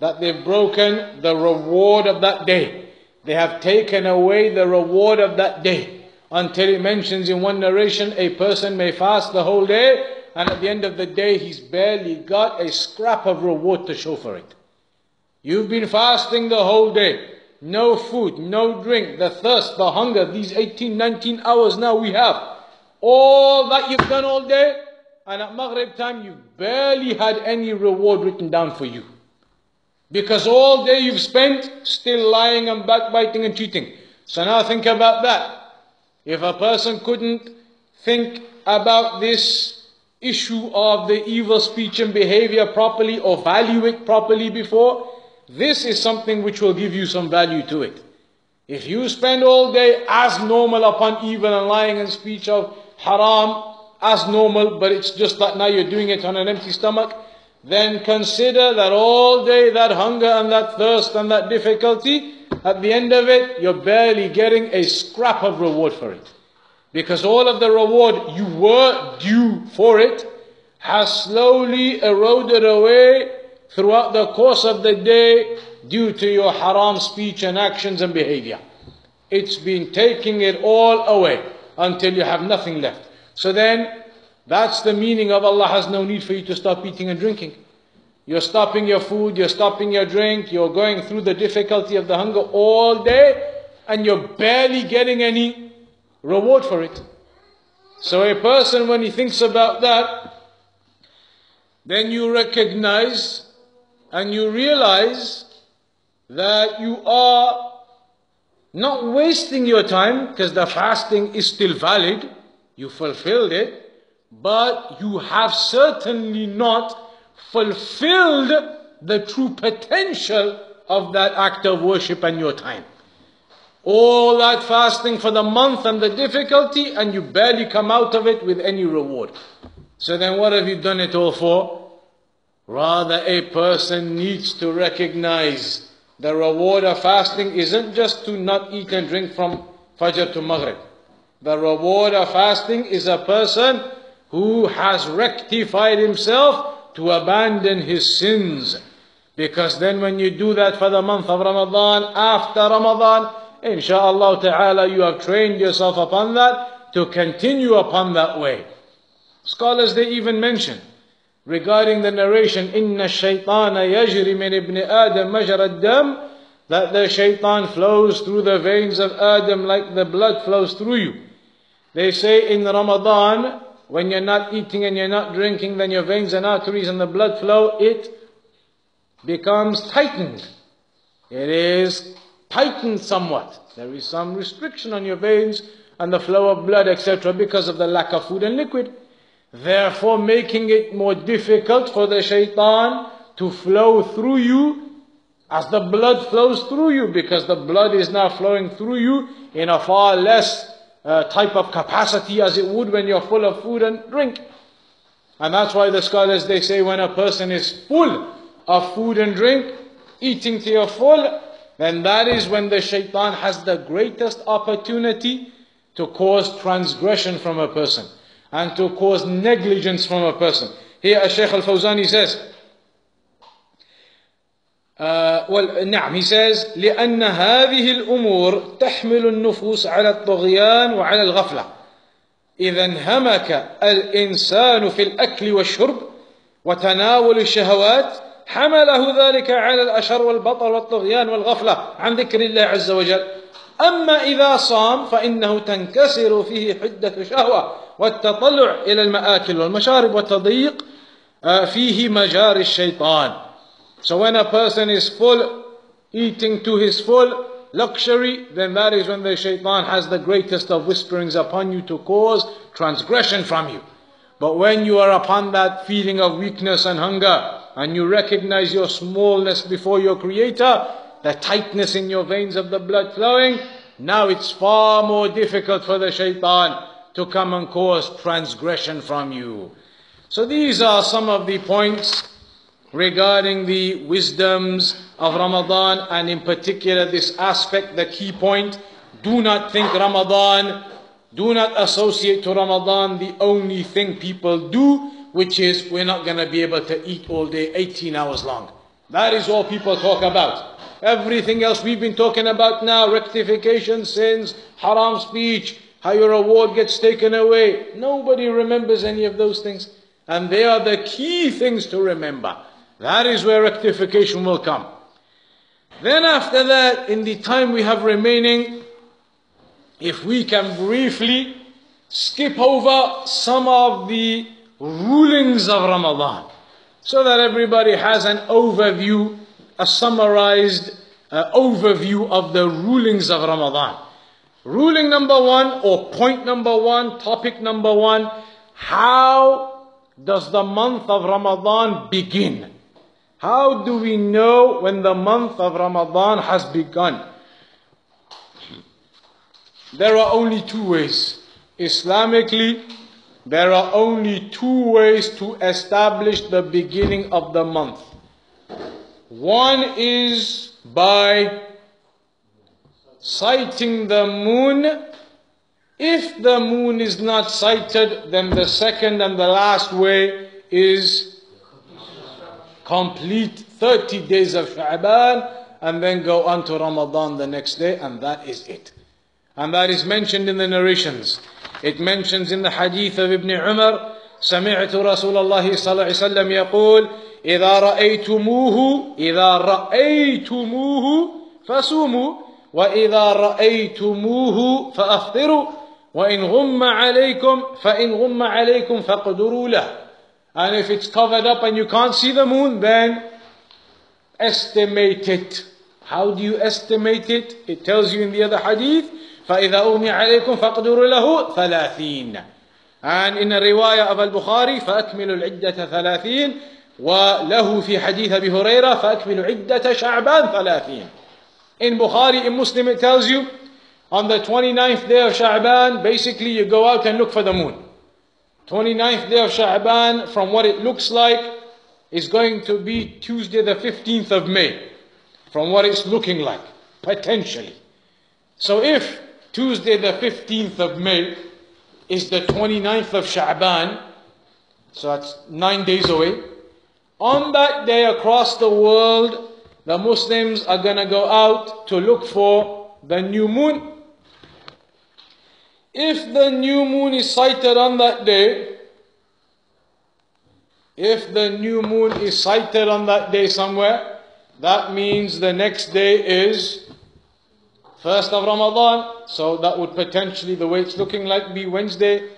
Speaker 2: That they've broken the reward of that day. They have taken away the reward of that day. Until it mentions in one narration, a person may fast the whole day, and at the end of the day, he's barely got a scrap of reward to show for it. You've been fasting the whole day. No food, no drink, the thirst, the hunger, these 18, 19 hours now we have. All that you've done all day, and at Maghrib time, you've barely had any reward written down for you. Because all day you've spent still lying and backbiting and cheating. So now think about that. If a person couldn't think about this issue of the evil speech and behavior properly, or value it properly before, this is something which will give you some value to it. If you spend all day as normal upon evil and lying and speech of haram, as normal, but it's just that now you're doing it on an empty stomach, then consider that all day that hunger and that thirst and that difficulty, at the end of it, you're barely getting a scrap of reward for it. Because all of the reward you were due for it has slowly eroded away throughout the course of the day due to your haram speech and actions and behavior. It's been taking it all away until you have nothing left. So then, that's the meaning of Allah has no need for you to stop eating and drinking. You're stopping your food, you're stopping your drink, you're going through the difficulty of the hunger all day, and you're barely getting any reward for it. So a person, when he thinks about that, then you recognize and you realize that you are not wasting your time, because the fasting is still valid, you fulfilled it, but you have certainly not fulfilled the true potential of that act of worship and your time. All that fasting for the month and the difficulty, and you barely come out of it with any reward. So then what have you done it all for? Rather, a person needs to recognize the reward of fasting isn't just to not eat and drink from Fajr to Maghrib. The reward of fasting is a person who has rectified himself to abandon his sins. Because then when you do that for the month of Ramadan, after Ramadan, insha'Allah ta'ala, you have trained yourself upon that to continue upon that way. Scholars, they even mention regarding the narration, إِنَّ الشَّيْطَانَ يَجْرِ مِنْ إِبْنِ آدَمْ مَجْرَ الدَّمِ, that the shaitan flows through the veins of Adam like the blood flows through you. They say in Ramadan, when you're not eating and you're not drinking, then your veins and arteries and the blood flow, it becomes tightened. It is tightened somewhat. There is some restriction on your veins and the flow of blood, etc., because of the lack of food and liquid. Therefore, making it more difficult for the shaitan to flow through you as the blood flows through you, because the blood is now flowing through you in a far less type of capacity as it would when you're full of food and drink. And that's why the scholars, they say when a person is full of food and drink, eating till you're full, then that is when the shaitan has the greatest opportunity to cause transgression from a person and to cause negligence from a person. Here Shaykh al-Fawzani says, he says لأن هذه الأمور تحمل النفوس على الطغيان وعلى الغفلة إذا انهمك الإنسان في الأكل والشرب وتناول الشهوات حمله ذلك على الأشر والبطر والطغيان والغفلة عن ذكر الله عز وجل. أما إذا صام فإنه تنكسر فيه حدة شهوة والتطلع إلى المآكل والمشارب والتضييق فيه مجاري الشيطان. So when a person is full, eating to his full luxury, then that is when the shaitan has the greatest of whisperings upon you to cause transgression from you. But when you are upon that feeling of weakness and hunger, and you recognize your smallness before your Creator, the tightness in your veins of the blood flowing, now it's far more difficult for the shaitan to come and cause transgression from you. So these are some of the points regarding the wisdoms of Ramadan, and in particular this aspect, the key point: do not think Ramadan, do not associate to Ramadan the only thing people do, which is we're not going to be able to eat all day 18 hours long. That is all people talk about. Everything else we've been talking about now, rectification, sins, haram speech, how your reward gets taken away. Nobody remembers any of those things. And they are the key things to remember. That is where rectification will come. Then after that, in the time we have remaining, if we can briefly skip over some of the rulings of Ramadan, so that everybody has an overview, a summarized overview of the rulings of Ramadan. Ruling number one, or point number one, topic number one: how does the month of Ramadan begin? How do we know when the month of Ramadan has begun? There are only two ways. Islamically, there are only two ways to establish the beginning of the month. One is by sighting the moon. If the moon is not sighted, then the second and the last way is complete 30 days of Sha'ban and then go on to Ramadan the next day, and that is it. And that is mentioned in the narrations. It mentions in the hadith of Ibn Umar, سمعت رسول الله صلى الله عليه وسلم يقول إذا رأيتموه فصوموا وإذا رأيتموه فأفطروا وإن غم عليكم فاقدروا له. And if it's covered up and you can't see the moon, then estimate it. How do you estimate it? It tells you in the other hadith, فَإِذَا أُغْمِيَ عَلَيْكُمْ فَاقْدُرُوا لَهُ 30. And in a riwayah of Al-Bukhari, فَأَكْمِلُوا الْعِدَّةَ 30. وَلَهُ في حديث أبي هريرة فَأَكْمِلُوا عِدَّةَ شَعْبَانَ 30. In Bukhari, in Muslim, it tells you, on the 29th day of Sha'ban, basically you go out and look for the moon. 29th day of Sha'ban, from what it looks like, is going to be Tuesday the 15th of May. From what it's looking like, potentially. So if Tuesday the 15th of May is the 29th of Sha'ban, so that's 9 days away, on that day across the world, the Muslims are going to go out to look for the new moon. If the new moon is sighted on that day, somewhere, that means the next day is 1st of Ramadan. So that would potentially, the way it's looking like, be Wednesday,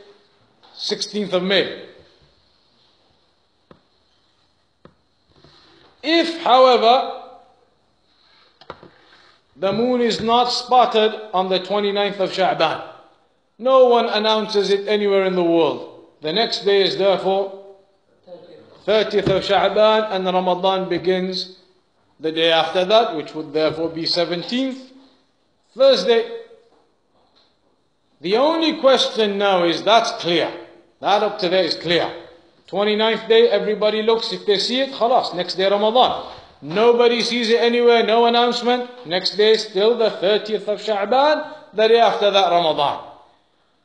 Speaker 2: 16th of May. If, however, the moon is not spotted on the 29th of Sha'ban. No one announces it anywhere in the world. The next day is therefore 30th of Sha'ban, and Ramadan begins the day after that, which would therefore be 17th, Thursday. The only question now is, that's clear. That up to there is clear. 29th day, everybody looks. If they see it, khalas, next day Ramadan. Nobody sees it anywhere, no announcement. Next day, still the 30th of Sha'ban. The day after that, Ramadan.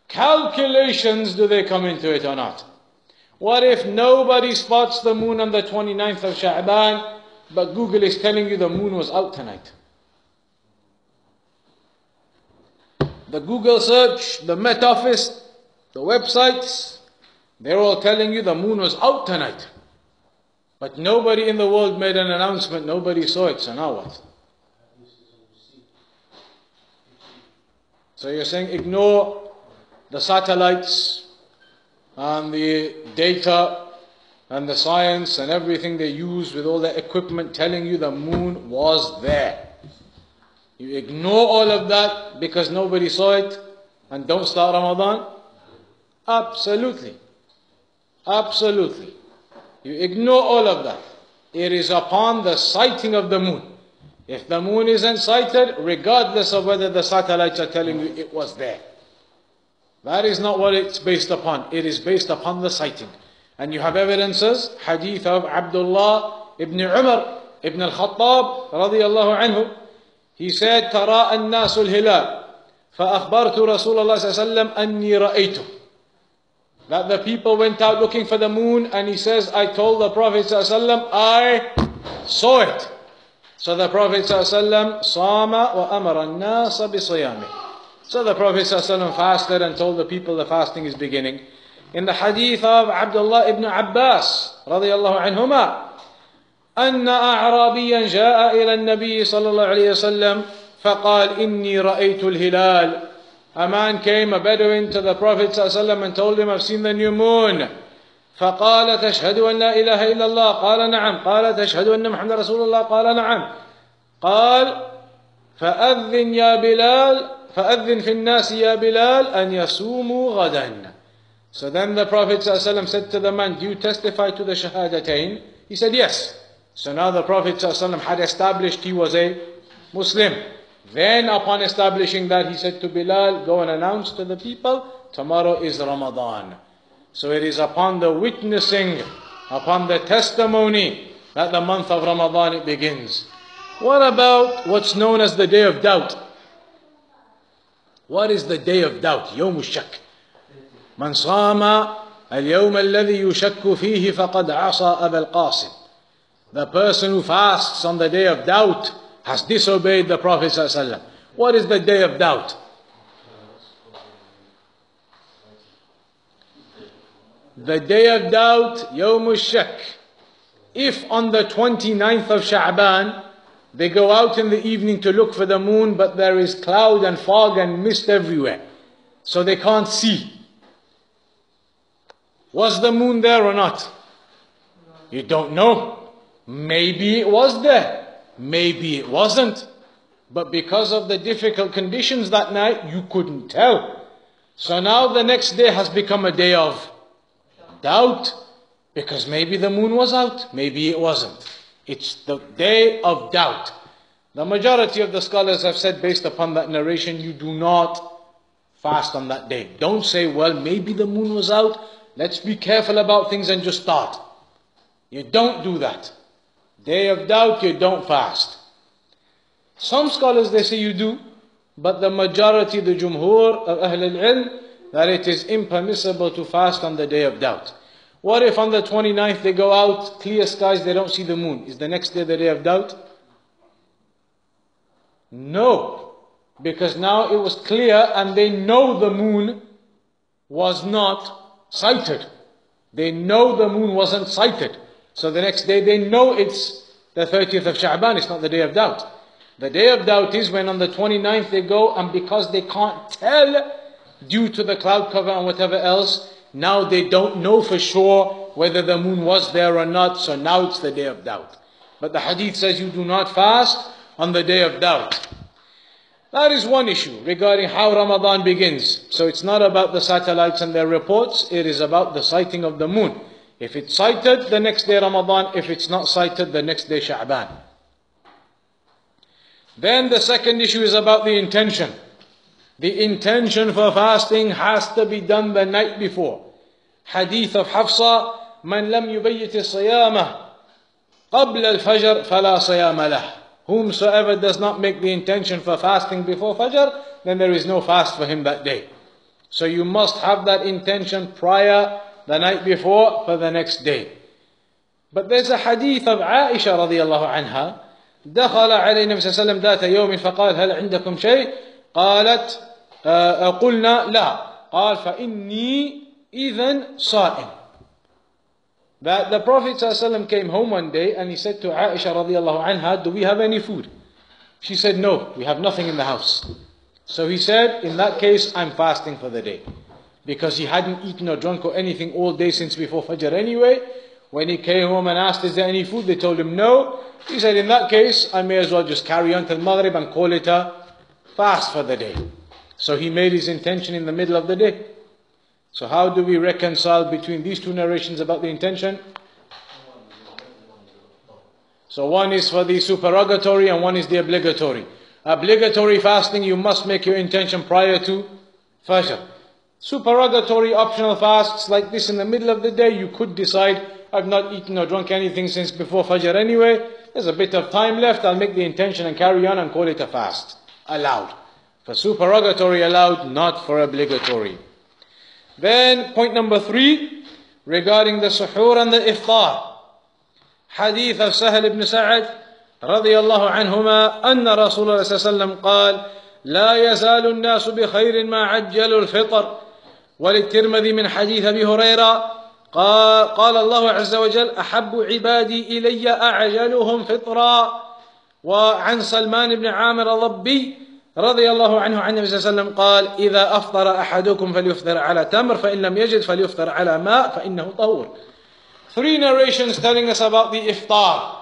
Speaker 2: Calculations, do they come into it or not? What if nobody spots the moon on the 29th of Sha'ban, but Google is telling you the moon was out tonight? The Google search, the Met Office, the websites, they're all telling you the moon was out tonight. But nobody in the world made an announcement, nobody saw it, so now what? So you're saying ignore the satellites and the data and the science and everything they use with all the equipment telling you the moon was there. You ignore all of that because nobody saw it and don't start Ramadan? Absolutely. Absolutely. You ignore all of that. It is upon the sighting of the moon. If the moon isn't sighted, regardless of whether the satellites are telling you it was there. That is not what it's based upon. It is based upon the sighting. And you have evidences, hadith of Abdullah ibn Umar ibn al-Khattab radiyallahu anhu. He said, تَرَاءَ النَّاسُ الْهِلَالِ فَأَخْبَرْتُ رَسُولَ اللَّهِ صلى الله عليه وسلم أَنِّي رَأَيْتُهُ. That the people went out looking for the moon, and he says, I told the Prophet ﷺ, I saw it. So the Prophet ﷺ صَامَ وَأَمَرَ النَّاسَ بِصِيَامِهِ. So the Prophet ﷺ fasted and told the people the fasting is beginning. In the hadith of Abdullah ibn Abbas radiyallahu anhuma, أن أعرابيا جاء إلى النبي صلى الله عليه وسلم فقال إني رأيت الهلال. A man came, a Bedouin, to the Prophet ﷺ and told him, I've seen the new moon. فقال تشهد أن لا إله إلا الله؟ قال نعم. قال تشهد أن محمد رسول الله؟ قال نعم. قال فأذن يا بلال فأذن في الناس يا بلال أن يصوموا غدا. So then the Prophet ﷺ said to the man, do you testify to the shahadatain? He said yes. So now the Prophet ﷺ had established he was a Muslim. Then upon establishing that, he said to Bilal, go and announce to the people, tomorrow is Ramadan. So it is upon the witnessing, upon the testimony, that the month of Ramadan it begins. What about what's known as the day of doubt? What is the day of doubt? يوم الشك. من صام اليوم الذي يشك فيه فقد عصى أبا القاسم. The person who fasts on the day of doubt has disobeyed the Prophet ﷺ. What is the day of doubt? The day of doubt, يوم الشك. If on the 29th of Sha'ban, they go out in the evening to look for the moon, but there is cloud and fog and mist everywhere, so they can't see. Was the moon there or not? You don't know. Maybe it was there. Maybe it wasn't. But because of the difficult conditions that night, you couldn't tell. So now the next day has become a day of doubt. Because maybe the moon was out, maybe it wasn't. It's the day of doubt. The majority of the scholars have said, based upon that narration, you do not fast on that day. Don't say, well, maybe the moon was out. Let's be careful about things and just start. You don't do that. Day of doubt, you don't fast. Some scholars, they say you do, but the majority, the jumhur of Ahl al-Ilm, that it is impermissible to fast on the day of doubt. What if on the 29th they go out, clear skies, they don't see the moon? Is the next day the day of doubt? No, because now it was clear and they know the moon was not sighted. They know the moon wasn't sighted. So the next day they know it's the 30th of Sha'ban, it's not the day of doubt. The day of doubt is when on the 29th they go, and because they can't tell due to the cloud cover and whatever else, now they don't know for sure whether the moon was there or not, so now it's the day of doubt. But the hadith says you do not fast on the day of doubt. That is one issue regarding how Ramadan begins. So it's not about the satellites and their reports, it is about the sighting of the moon. If it's sighted, the next day Ramadan. If it's not sighted, the next day Sha'ban. Then the second issue is about the intention. The intention for fasting has to be done the night before. Hadith of Hafsa, من لم يبيت الصيامة قبل الفجر فلا صيام له. Whomsoever does not make the intention for fasting before Fajr, then there is no fast for him that day. So you must have that intention prior, the night before, for the next day. But there's a hadith of Aisha رضي الله عنها. دخل عليه النبي صلى الله عليه وسلم ذات يوم فقال هل عندكم شيء؟ قالت قلنا لا. قال فإني إذن صائم. That the Prophet ﷺ came home one day and he said to Aisha radiallahu anha, do we have any food? She said, no, we have nothing in the house. So he said, in that case, I'm fasting for the day. Because he hadn't eaten or drunk or anything all day since before Fajr anyway. When he came home and asked, is there any food? They told him no. He said, in that case, I may as well just carry on till Maghrib and call it a fast for the day. So he made his intention in the middle of the day. So how do we reconcile between these two narrations about the intention? So one is for the supererogatory and one is the obligatory. Obligatory fasting, you must make your intention prior to Fajr. Supererogatory optional fasts like this in the middle of the day, you could decide, I've not eaten or drunk anything since before Fajr anyway. There's a bit of time left, I'll make the intention and carry on and call it a fast. Allowed. For supererogatory allowed, not for obligatory. Then point number 3, regarding the suhoor and the iftar. Hadith of Sahal ibn Sa'ad رضي الله عنهما أن رسول الله صلى الله عليه وسلم قال لا يزال الناس بخير ما عجلوا الفطر. وللترمذي من حديث أبي هريرة قال الله عز وجل أحب عبادي إلي أعجلهم فطرا. وعن سلمان بن عامر الضبي رضي الله عنه عن النبي صلى الله عليه وسلم قال إذا أفطر أحدكم فليفطر على تمر فإن لم يجد فليفطر على ماء فإنه طهور. 3 narrations telling us about the iftar.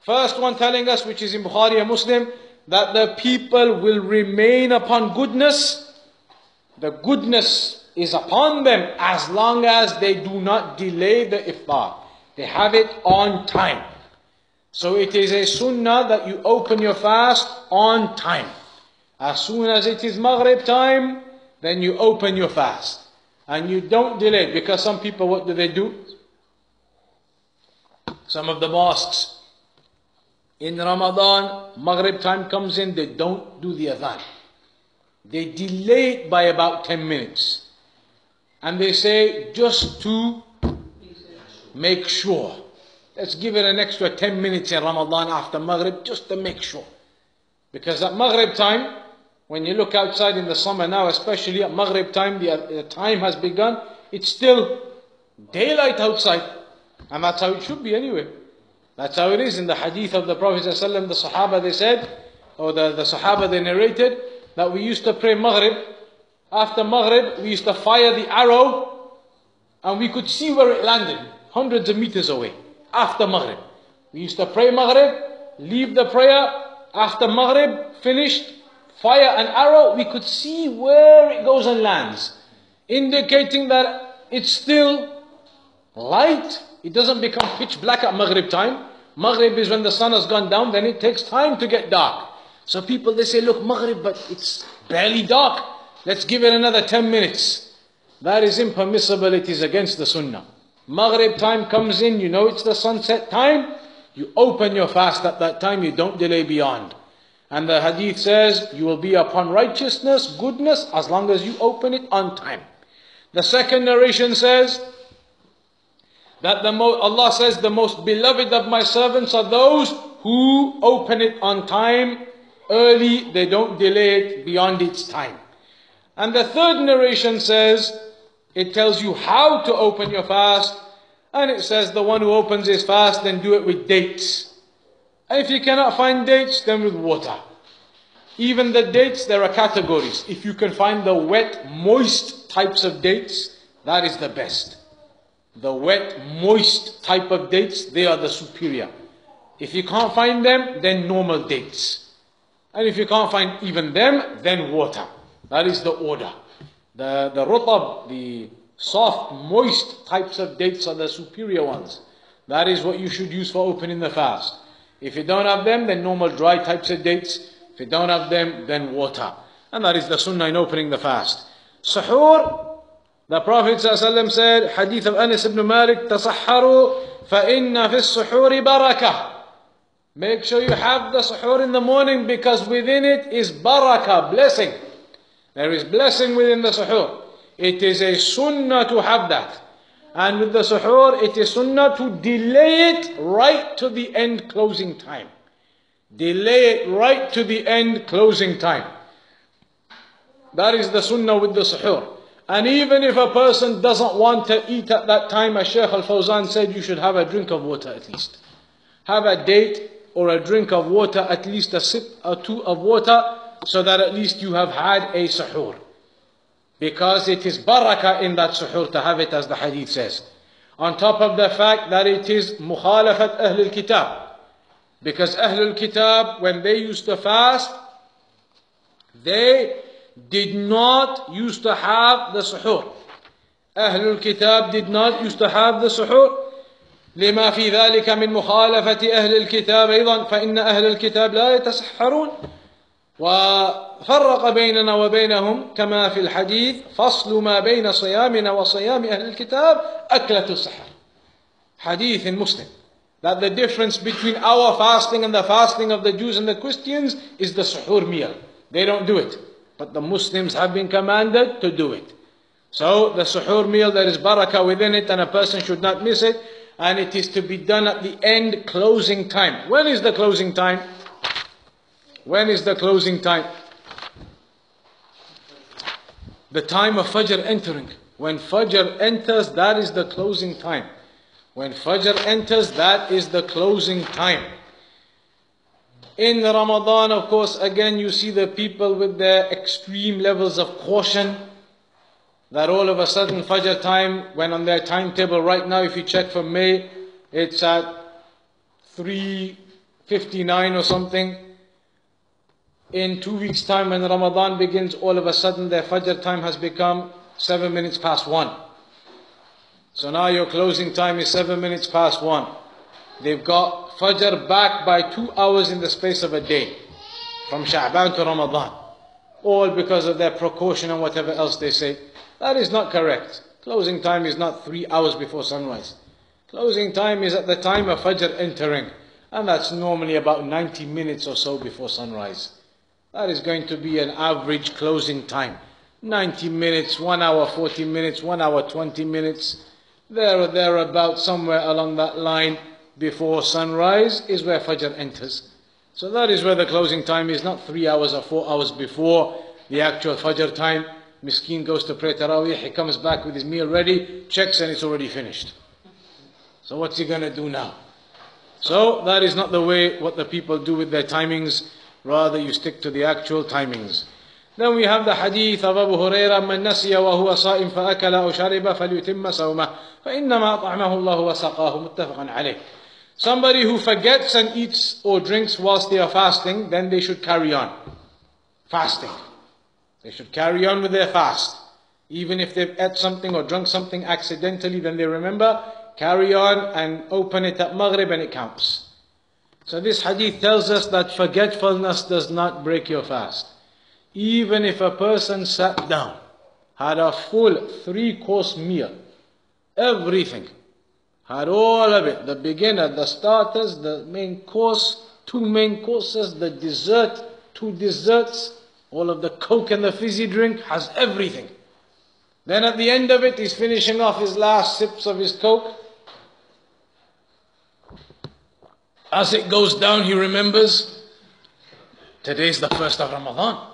Speaker 2: First one telling us, which is in Bukhari and Muslim, that the people will remain upon goodness. The goodness is upon them as long as they do not delay the iftar. They have it on time. So it is a sunnah that you open your fast on time. As soon as it is Maghrib time, then you open your fast. And you don't delay, because some people, what do? Some of the mosques, in Ramadan, Maghrib time comes in, they don't do the adhan. They delay it by about 10 minutes. And they say, just to make sure. Let's give it an extra 10 minutes in Ramadan after Maghrib, just to make sure. Because at Maghrib time, when you look outside in the summer now, especially at Maghrib time, the time has begun. It's still daylight outside. And that's how it should be anyway. That's how it is. In the hadith of the Prophet ﷺ, the Sahaba they said, or the Sahaba they narrated, that we used to pray Maghrib. After Maghrib, we used to fire the arrow, and we could see where it landed, hundreds of meters away. After Maghrib. We used to pray Maghrib, leave the prayer, after Maghrib, finished, fire an arrow, we could see where it goes and lands. Indicating that it's still light. It doesn't become pitch black at Maghrib time. Maghrib is when the sun has gone down, then it takes time to get dark. So people, they say, look, Maghrib, but it's barely dark. Let's give it another 10 minutes. That is impermissible, it is against the sunnah. Maghrib time comes in, you know it's the sunset time. You open your fast at that time, you don't delay beyond. And the hadith says, you will be upon righteousness, goodness, as long as you open it on time. The second narration says, that Allah says, the most beloved of my servants are those who open it on time, early, they don't delay it beyond its time. And the third narration says, it tells you how to open your fast, and it says the one who opens his fast, then do it with dates. And if you cannot find dates, then with water. Even the dates, there are categories. If you can find the wet, moist types of dates, that is the best. The wet, moist type of dates, they are the superior. If you can't find them, then normal dates. And if you can't find even them, then water. That is the order. The rutab, the soft, moist types of dates are the superior ones. That is what you should use for opening the fast. If you don't have them, then normal dry types of dates. If you don't have them, then water. And that is the sunnah in opening the fast. Suhoor, the Prophet ﷺ said, Hadeeth of Anas ibn Malik, تَصَحَّرُوا فَإِنَّ فِي السُّحُورِ بَرَكَةً. Make sure you have the suhoor in the morning, because within it is barakah, blessing. There is blessing within the suhoor. It is a sunnah to have that. And with the suhoor, it is sunnah to delay it right to the end closing time. Delay it right to the end closing time. That is the sunnah with the suhoor. And even if a person doesn't want to eat at that time, as Shaykh Al-Fawzan said, you should have a drink of water at least. Have a date or a drink of water, at least a sip or two of water, so that at least you have had a suhoor. Because it is barakah in that suhoor to have it, as the hadith says. On top of the fact that it is mukhalafat Ahlul Kitab. Because Ahlul Kitab, when they used to fast, they did not used to have the suhoor. Ahlul Kitab did not used to have the suhoor. لما في ذلك من مخالفة أهل الكتاب أيضا فإن أهل الكتاب لا يتسحرون وفرق بيننا وبينهم كما في الحديث فصل ما بين صيامنا وصيام أهل الكتاب أكلة السحر. Hadith in Muslim, that the difference between our fasting and the fasting of the Jews and the Christians is the suhoor meal. They don't do it, but the Muslims have been commanded to do it. So the suhoor meal, there is barakah within it, and a person should not miss it. And it is to be done at the end closing time. When is the closing time? When is the closing time? The time of Fajr entering. When Fajr enters, that is the closing time. When Fajr enters, that is the closing time. In Ramadan, of course, again you see the people with their extreme levels of caution, that all of a sudden Fajr time, when on their timetable right now, if you check for May, it's at 3:59 or something. In 2 weeks' time, when Ramadan begins, all of a sudden their Fajr time has become 7 minutes past 1. So now your closing time is 7 minutes past 1. They've got Fajr back by 2 hours in the space of a day, from Sha'ban to Ramadan. All because of their precaution and whatever else they say. That is not correct. Closing time is not 3 hours before sunrise. Closing time is at the time of Fajr entering. And that's normally about 90 minutes or so before sunrise. That is going to be an average closing time. 90 minutes, 1 hour 40 minutes, 1 hour 20 minutes. There or thereabouts, somewhere along that line before sunrise is where Fajr enters. So that is where the closing time is, not 3 hours or 4 hours before the actual Fajr time. Miskeen goes to pray Taraweeh, he comes back with his meal ready, checks and it's already finished. So what's he going to do now? So that is not the way what the people do with their timings. Rather you stick to the actual timings. Then we have the hadith of Abu Hurairah, من نسي وهو صائم فأكل أو شرب فليتم صومه فإنما أطعمه الله وسقاه متفق عليه. Somebody who forgets and eats or drinks whilst they are fasting, then they should carry on fasting. They should carry on with their fast. Even if they've ate something or drunk something accidentally, then they remember, carry on and open it at Maghrib and it counts. So this hadith tells us that forgetfulness does not break your fast. Even if a person sat down, had a full 3-course meal, everything, had all of it, the beginner, the starters, the main course, 2 main courses, the dessert, 2 desserts, all of the coke and the fizzy drink, has everything. Then at the end of it, he's finishing off his last sips of his coke. As it goes down, he remembers, today's the first of Ramadan.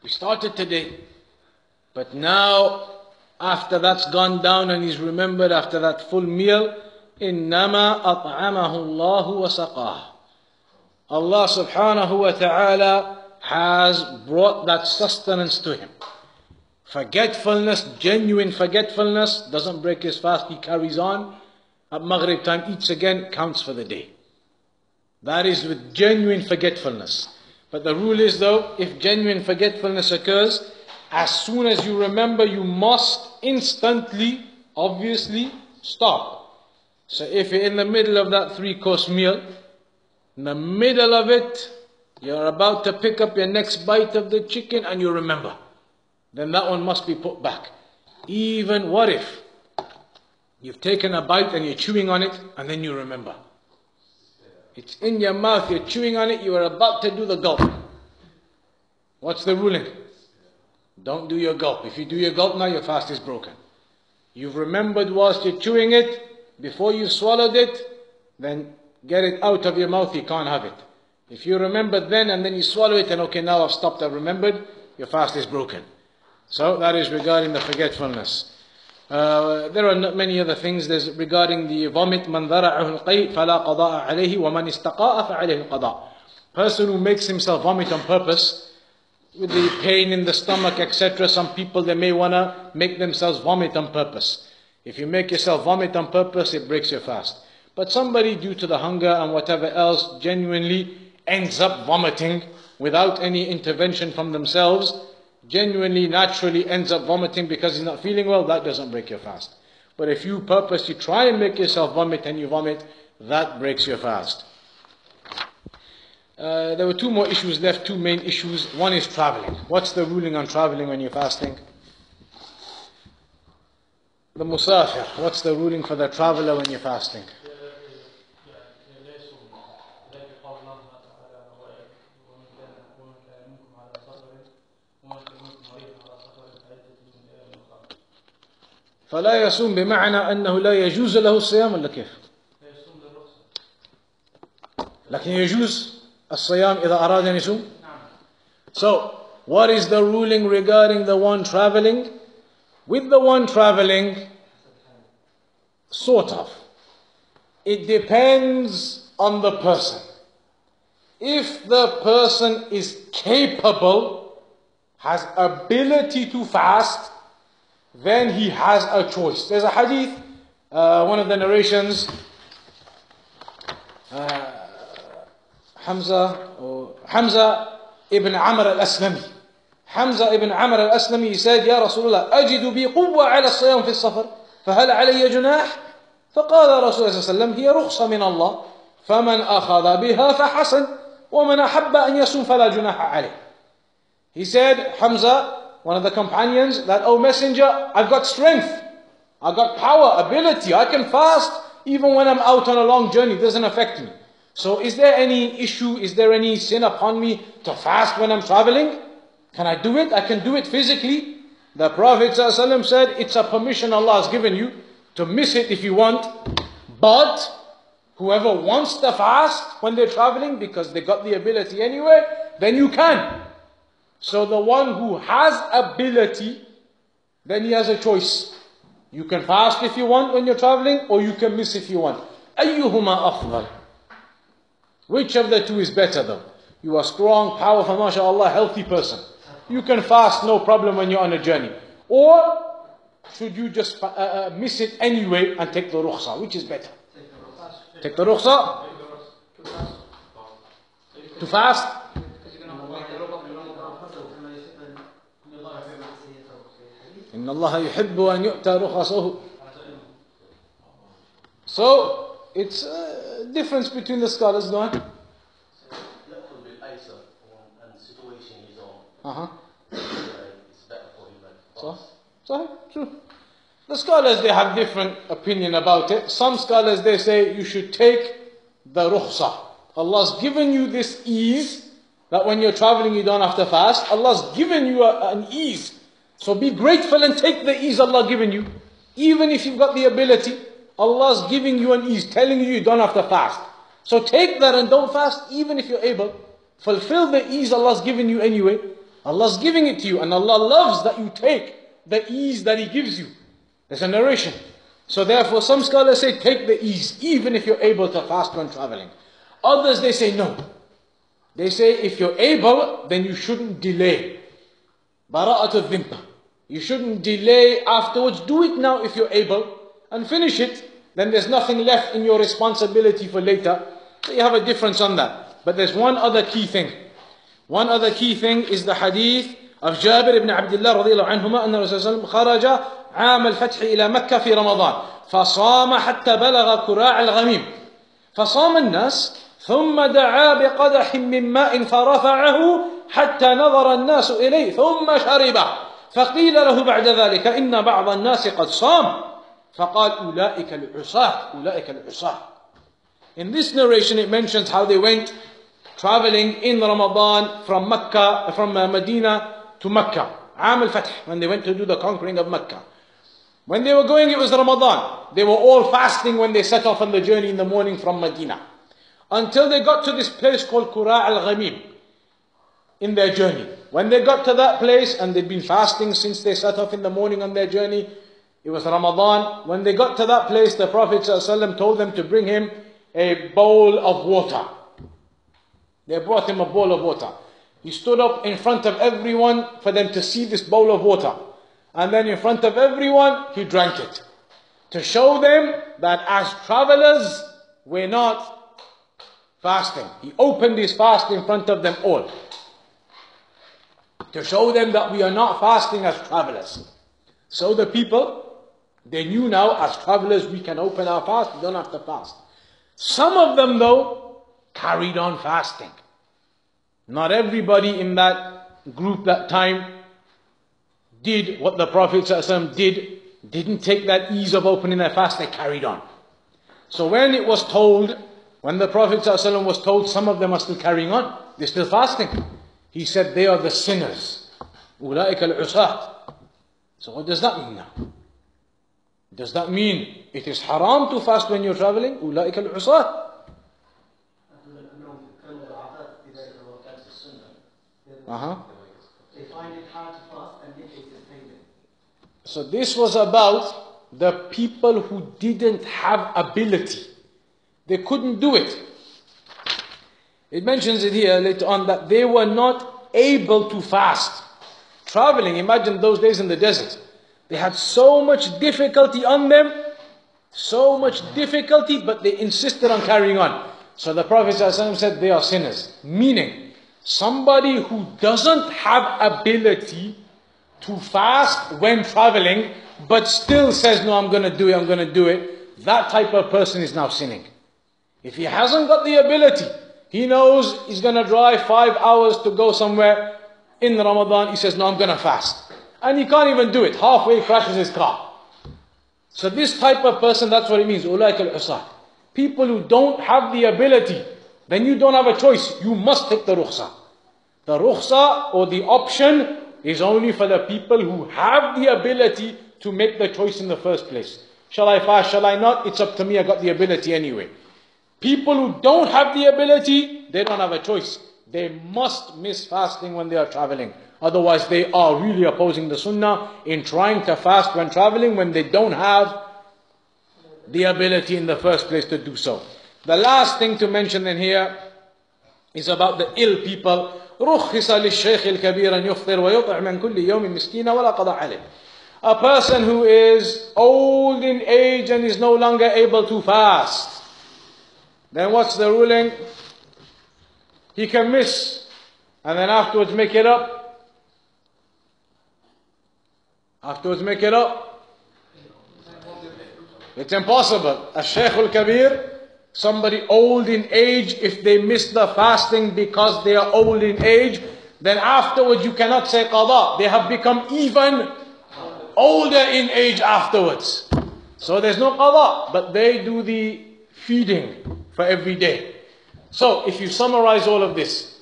Speaker 2: We started today. But now, after that's gone down and he's remembered after that full meal, إِنَّمَا أَطْعَمَهُ اللَّهُ وَسَقَاهُ. Allah subhanahu wa ta'ala has brought that sustenance to him. Forgetfulness, genuine forgetfulness, doesn't break his fast, he carries on. At Maghrib time, eats again, counts for the day. That is with genuine forgetfulness. But the rule is though, if genuine forgetfulness occurs, as soon as you remember, you must instantly, obviously, stop. So if you're in the middle of that 3-course meal, in the middle of it, you're about to pick up your next bite of the chicken and you remember, then that one must be put back. Even what if you've taken a bite and you're chewing on it and then you remember. It's in your mouth, you're chewing on it, you are about to do the gulp. What's the ruling? Don't do your gulp. If you do your gulp now, your fast is broken. You've remembered whilst you're chewing it, before you've swallowed it, then get it out of your mouth, you can't have it. If you remember then and then you swallow it and okay, now I've stopped, I've remembered, your fast is broken. So that is regarding the forgetfulness. There are not many other things. There's regarding the vomit. مَنْ ذَرَعَهُ الْقَيْء فَلَا قَضَاءَ عَلَيْهِ وَمَنْ اسْتَقَاءَ فَعَلَيْهِ الْقَضَاء. Person who makes himself vomit on purpose, with the pain in the stomach, etc. Some people, they may want to make themselves vomit on purpose. If you make yourself vomit on purpose, it breaks your fast. But somebody, due to the hunger and whatever else, genuinely ends up vomiting without any intervention from themselves, genuinely, naturally ends up vomiting because he's not feeling well, that doesn't break your fast. But if you purposely try and make yourself vomit and you vomit, that breaks your fast. There were 2 more issues left, 2 main issues. One is traveling. What's the ruling on traveling when you're fasting? The musafir. What's the ruling for the traveler when you're fasting? فلا يصوم بمعنى أنه لا يجوز له الصيام ولا كيف؟ لكن يجوز الصيام إذا أراد أن يصوم. So, what is the ruling regarding the one traveling? With the one traveling, sort of. It depends on the person. If the person is capable, has ability to fast, then he has a choice. There's a hadith, one of the narrations, Hamza ibn Amr al-Aslami. Hamza ibn Amr al-Aslami, he said, Ya Rasulullah, أجد بي قوة على الصيام في السفر فهل علي جناح؟ فقال رسول الله صلى الله عليه وسلم هي رخصة من الله فمن أخذ بها فحسن ومن أحب أن يصوم فلا جناح عليه. He said, Hamza, one of the companions, that, O Messenger, I've got strength, I've got power, ability, I can fast even when I'm out on a long journey, it doesn't affect me. So is there any issue, is there any sin upon me to fast when I'm traveling? Can I do it? I can do it physically. The Prophet ﷺ said, it's a permission Allah has given you to miss it if you want. But whoever wants to fast when they're traveling, because they got the ability anyway, then you can. So the one who has ability, then he has a choice. You can fast if you want when you're traveling, or you can miss if you want. أيهما أفضل? Which of the two is better though? You are strong, powerful, mashallah, healthy person. You can fast no problem when you're on a journey. Or should you just miss it anyway and take the rukhsa? Which is better? Take the rukhsa? To fast? إن الله يحب أن يؤتى رخصه. So it's a difference between the scholars, go on. So, true. The scholars, they have different opinion about it. Some scholars, they say you should take the rukhsah. Allah's given you this ease, that when you're traveling you don't have to fast. Allah's given you an ease. So be grateful and take the ease Allah given you. Even if you've got the ability, Allah's giving you an ease, telling you don't have to fast. So take that and don't fast even if you're able. Fulfill the ease Allah's given you anyway. Allah's giving it to you, and Allah loves that you take the ease that He gives you. There's a narration. So therefore some scholars say take the ease even if you're able to fast when traveling. Others, they say no. They say if you're able, then you shouldn't delay. Bara'atul dhimma. You shouldn't delay afterwards. Do it now if you're able and finish it. Then there's nothing left in your responsibility for later. So you have a difference on that. But there's one other key thing. One other key thing is the hadith of Jabir ibn Abdullah رضي الله عنهما أن الرسول صلى الله عليه وسلم خرج عام الفتح إلى مكة في رمضان فصام حتى بلغ كراع الغميم فصام الناس ثم دعا بقدح من ماء فرفعه حتى نظر الناس إليه ثم شربه فقيل له بعد ذلك إن بعض الناس قد صام فقال أولئك العصاة أولئك العصاة. In this narration it mentions how they went traveling in Ramadan from Medina to Mecca, Am al-Fath, when they went to do the conquering of Mecca. When they were going, it was Ramadan. They were all fasting when they set off on the journey in the morning from Medina. Until they got to this place called Qura' al-Ghamim in their journey. When they got to that place, and they'd been fasting since they set off in the morning on their journey, it was Ramadan. When they got to that place, the Prophet ﷺ told them to bring him a bowl of water. They brought him a bowl of water. He stood up in front of everyone for them to see this bowl of water. And then in front of everyone, he drank it. To show them that as travelers, we're not fasting. He opened his fast in front of them all. To show them that we are not fasting as travelers. So the people, they knew now as travelers we can open our fast, we don't have to fast. Some of them though, carried on fasting. Not everybody in that group that time did what the Prophet ﷺ did, didn't take that ease of opening their fast, they carried on. So when it was told, when the Prophet ﷺ was told some of them are still carrying on, they're still fasting, he said they are the sinners. أولئك العصاة. So what does that mean now? Does that mean it is haram to fast when you're traveling? أولئك العصاة.
Speaker 3: They find it hard to fast and yet they sustain it.
Speaker 2: So this was about the people who didn't have ability. They couldn't do it. It mentions it here later on that they were not able to fast. Traveling, imagine those days in the desert. They had so much difficulty on them, so much difficulty, but they insisted on carrying on. So the Prophet ﷺ said they are sinners. Meaning, somebody who doesn't have ability to fast when traveling, but still says, no, I'm going to do it, that type of person is now sinning. If he hasn't got the ability, he knows he's going to drive 5 hours to go somewhere in Ramadan, he says, no, I'm going to fast. And he can't even do it. Halfway crashes his car. So this type of person, that's what it means. أولئك العصاة. People who don't have the ability, then you don't have a choice. You must take the rukhsa. The rukhsa or the option is only for the people who have the ability to make the choice in the first place. Shall I fast? Shall I not? It's up to me. I got the ability anyway. People who don't have the ability, they don't have a choice. They must miss fasting when they are traveling. Otherwise, they are really opposing the sunnah in trying to fast when traveling when they don't have the ability in the first place to do so. The last thing to mention in here is about the ill people. رخص للشيخ الكبير أن يفطر ويطعم من كل يوم مسكينا ولا قضاء عليه. A person who is old in age and is no longer able to fast, then what's the ruling? He can miss and then afterwards make it up. Afterwards make it up. It's impossible. A Shaykh al-Kabir, somebody old in age, if they miss the fasting because they are old in age, then afterwards you cannot say qada. They have become even older in age afterwards. So there's no qada, but they do the feeding for every day. So if you summarize all of this,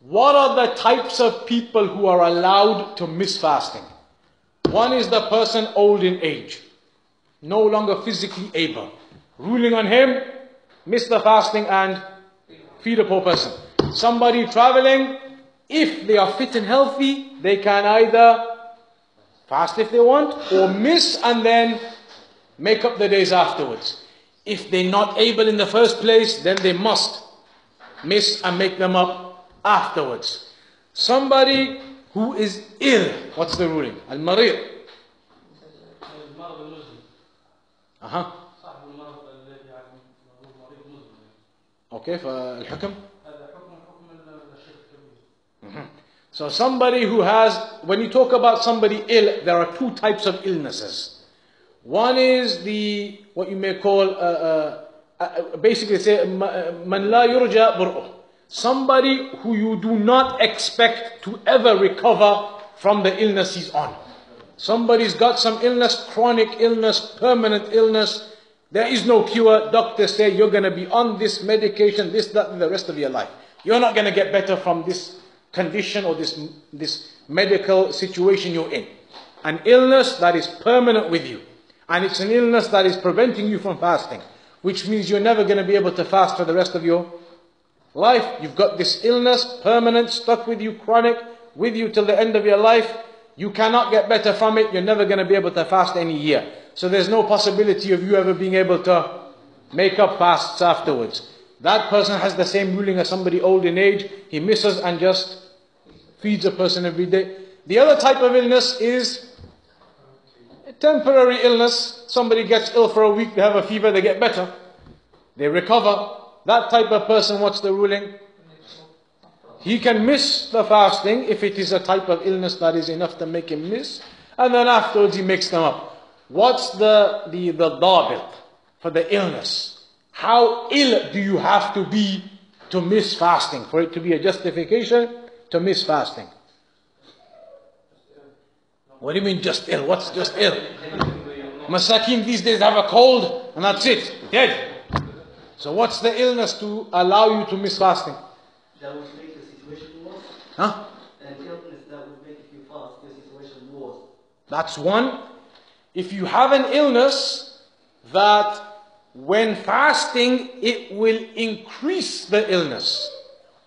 Speaker 2: what are the types of people who are allowed to miss fasting? One is the person old in age, no longer physically able. Ruling on him, miss the fasting and feed a poor person. Somebody traveling, if they are fit and healthy, they can either fast if they want, or miss and then make up the days afterwards. If they're not able in the first place, then they must miss and make them up afterwards. Somebody who is ill, what's the ruling? Al-Marid. Okay, فالحكم.
Speaker 3: هذا حكم الشيخ الكبير.
Speaker 2: So somebody who has, when you talk about somebody ill, there are two types of illnesses. One is the, what you may call, basically say, man la yurja bur'uh. Somebody who you do not expect to ever recover from the illness he's on. Somebody's got some illness, chronic illness, permanent illness. There is no cure. Doctors say you're going to be on this medication, this, that, and the rest of your life. You're not going to get better from this condition or this medical situation you're in. An illness that is permanent with you. And it's an illness that is preventing you from fasting. Which means you're never going to be able to fast for the rest of your life. You've got this illness, permanent, stuck with you, chronic, with you till the end of your life. You cannot get better from it. You're never going to be able to fast any year. So there's no possibility of you ever being able to make up fasts afterwards. That person has the same ruling as somebody old in age. He misses and just feeds a person every day. The other type of illness is a temporary illness. Somebody gets ill for a week, they have a fever, they get better. They recover. That type of person, what's the ruling? He can miss the fasting if it is a type of illness that is enough to make him miss. And then afterwards he makes them up. What's the dabit for the illness? How ill do you have to be to miss fasting? For it to be a justification to miss fasting. What do you mean just ill? What's just ill? Masakin these days have a cold and that's it. Dead. So what's the illness to allow you to miss fasting?
Speaker 3: That would make the situation worse.
Speaker 2: Huh?
Speaker 3: An illness that would make if you fast the situation worse.
Speaker 2: That's one. If you have an illness that when fasting it will increase the illness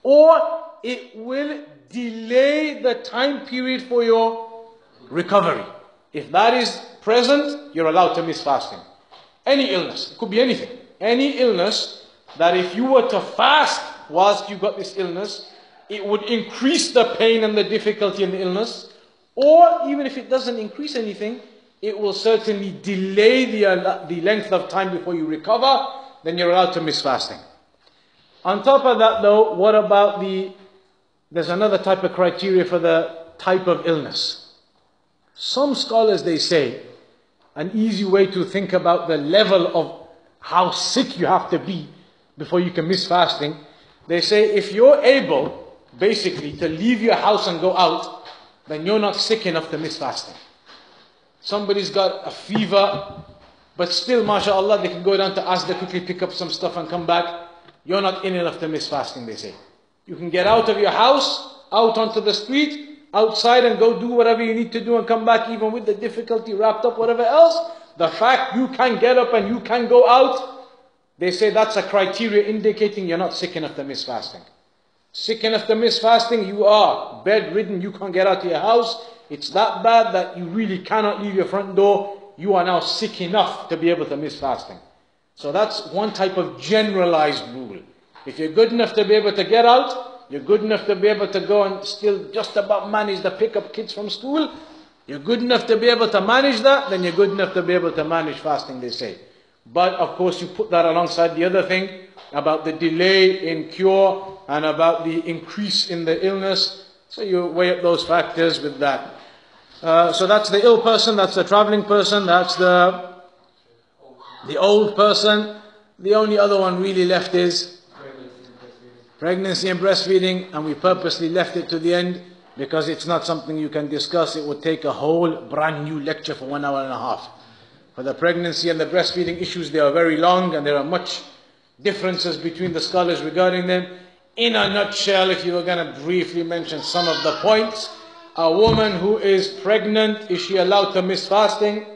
Speaker 2: or it will delay the time period for your recovery. If that is present, you're allowed to miss fasting. Any illness, it could be anything. Any illness that if you were to fast whilst you got this illness, it would increase the pain and the difficulty in the illness. Or even if it doesn't increase anything, it will certainly delay the length of time before you recover, then you're allowed to miss fasting. On top of that though, what about there's another type of criteria for the type of illness. Some scholars, they say, an easy way to think about the level of how sick you have to be before you can miss fasting, they say if you're able, basically, to leave your house and go out, then you're not sick enough to miss fasting. Somebody's got a fever, but still, mashallah, they can go down to Asda, quickly pick up some stuff and come back. You're not in enough to miss fasting, they say. You can get out of your house, out onto the street, outside and go do whatever you need to do and come back even with the difficulty wrapped up, whatever else. The fact you can get up and you can go out, they say that's a criteria indicating you're not sick enough to miss fasting. Sick enough to miss fasting, you are bedridden, you can't get out of your house. It's that bad that you really cannot leave your front door. You are now sick enough to be able to miss fasting. So that's one type of generalized rule. If you're good enough to be able to get out, you're good enough to be able to go and still just about manage to pick up kids from school, you're good enough to be able to manage that, then you're good enough to be able to manage fasting, they say. But of course you put that alongside the other thing about the delay in cure and about the increase in the illness. So you weigh up those factors with that. So that's the ill person, that's the traveling person, that's the old person. The only other one really left is pregnancy and breastfeeding, and we purposely left it to the end because it's not something you can discuss. It would take a whole brand new lecture for 1 hour and a half. For the pregnancy and the breastfeeding issues, they are very long and there are much differences between the scholars regarding them. In a nutshell, if you were going to briefly mention some of the points, a woman who is pregnant, is she allowed to miss fasting?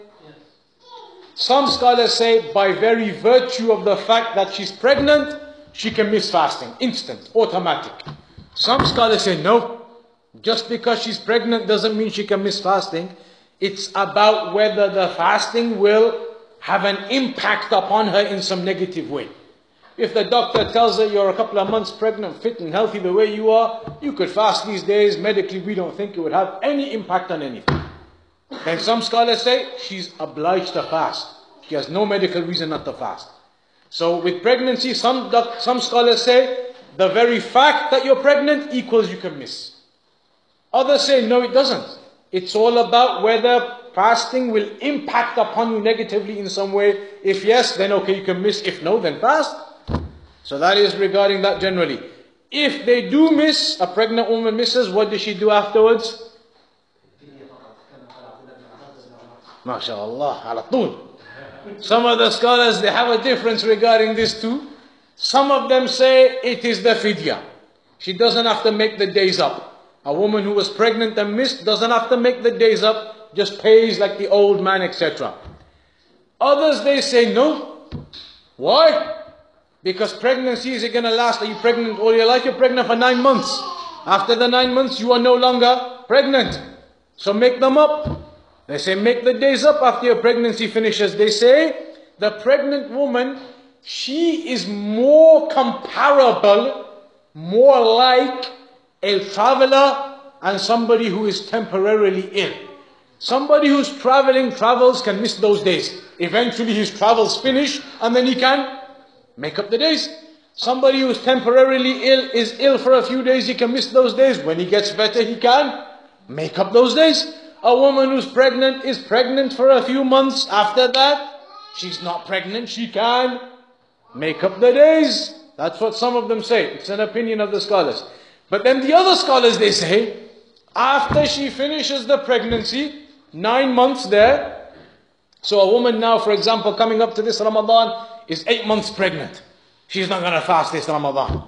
Speaker 2: Some scholars say by very virtue of the fact that she's pregnant, she can miss fasting, instant, automatic. Some scholars say no, just because she's pregnant doesn't mean she can miss fasting. It's about whether the fasting will have an impact upon her in some negative way. If the doctor tells her you're a couple of months pregnant, fit and healthy the way you are, you could fast these days, medically we don't think it would have any impact on anything. Then some scholars say she's obliged to fast. She has no medical reason not to fast. So with pregnancy, some scholars say the very fact that you're pregnant equals you can miss. Others say, no, it doesn't. It's all about whether fasting will impact upon you negatively in some way. If yes, then okay, you can miss. If no, then fast. So that is regarding that generally. If they do miss, a pregnant woman misses, what does she do afterwards? MashaAllah, ala tool. Some of the scholars, they have a difference regarding this too. Some of them say it is the fidya. She doesn't have to make the days up. A woman who was pregnant and missed doesn't have to make the days up, just pays like the old man, etc. Others, they say no. Why? Because pregnancy, is it going to last? Are you pregnant all your life? You're pregnant for 9 months. After the 9 months, you are no longer pregnant. So make them up. They say make the days up after your pregnancy finishes. They say the pregnant woman, she is more comparable, more like a traveler and somebody who is temporarily ill. Somebody who's travels can miss those days. Eventually his travels finish and then he can make up the days. Somebody who's temporarily ill is ill for a few days, he can miss those days. When he gets better, he can make up those days. A woman who's pregnant is pregnant for a few months. After that, she's not pregnant, she can make up the days. That's what some of them say. It's an opinion of the scholars. But then the other scholars, they say, after she finishes the pregnancy, 9 months there. So a woman now, for example, coming up to this Ramadan, is 8 months pregnant. She's not going to fast this Ramadan.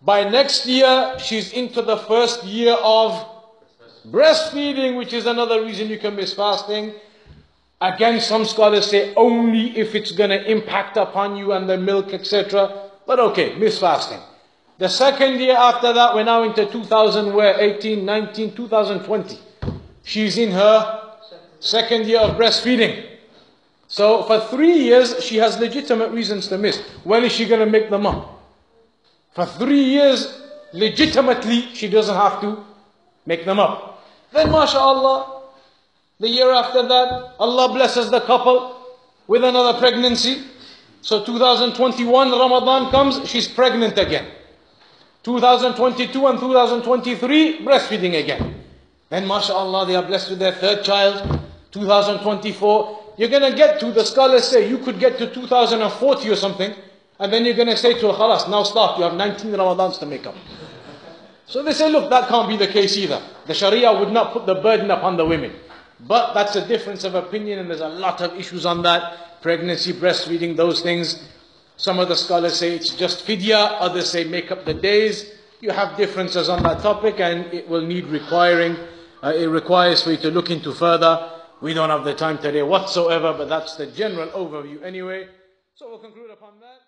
Speaker 2: By next year, she's into the first year of breastfeeding, which is another reason you can miss fasting. Again, some scholars say only if it's going to impact upon you and the milk, etc. But okay, miss fasting. The second year after that, we're now into 2018, 19, 2020. She's in her second year of breastfeeding. So for 3 years, she has legitimate reasons to miss. When is she going to make them up? For 3 years, legitimately, she doesn't have to make them up. Then, mashallah, the year after that, Allah blesses the couple with another pregnancy. So 2021, Ramadan comes, she's pregnant again. 2022 and 2023, breastfeeding again. Then, mashallah, they are blessed with their third child. 2024, you're going to get to, the scholars say, you could get to 2040 or something, and then you're going to say to her, khalas, now stop, you have 19 Ramadans to make up. So they say, look, that can't be the case either. The Sharia would not put the burden upon the women. But that's a difference of opinion, and there's a lot of issues on that. Pregnancy, breastfeeding, those things. Some of the scholars say it's just fidya, others say make up the days. You have differences on that topic, and it will need it requires for you to look into further. We don't have the time today whatsoever, but that's the general overview anyway. So we'll conclude upon that.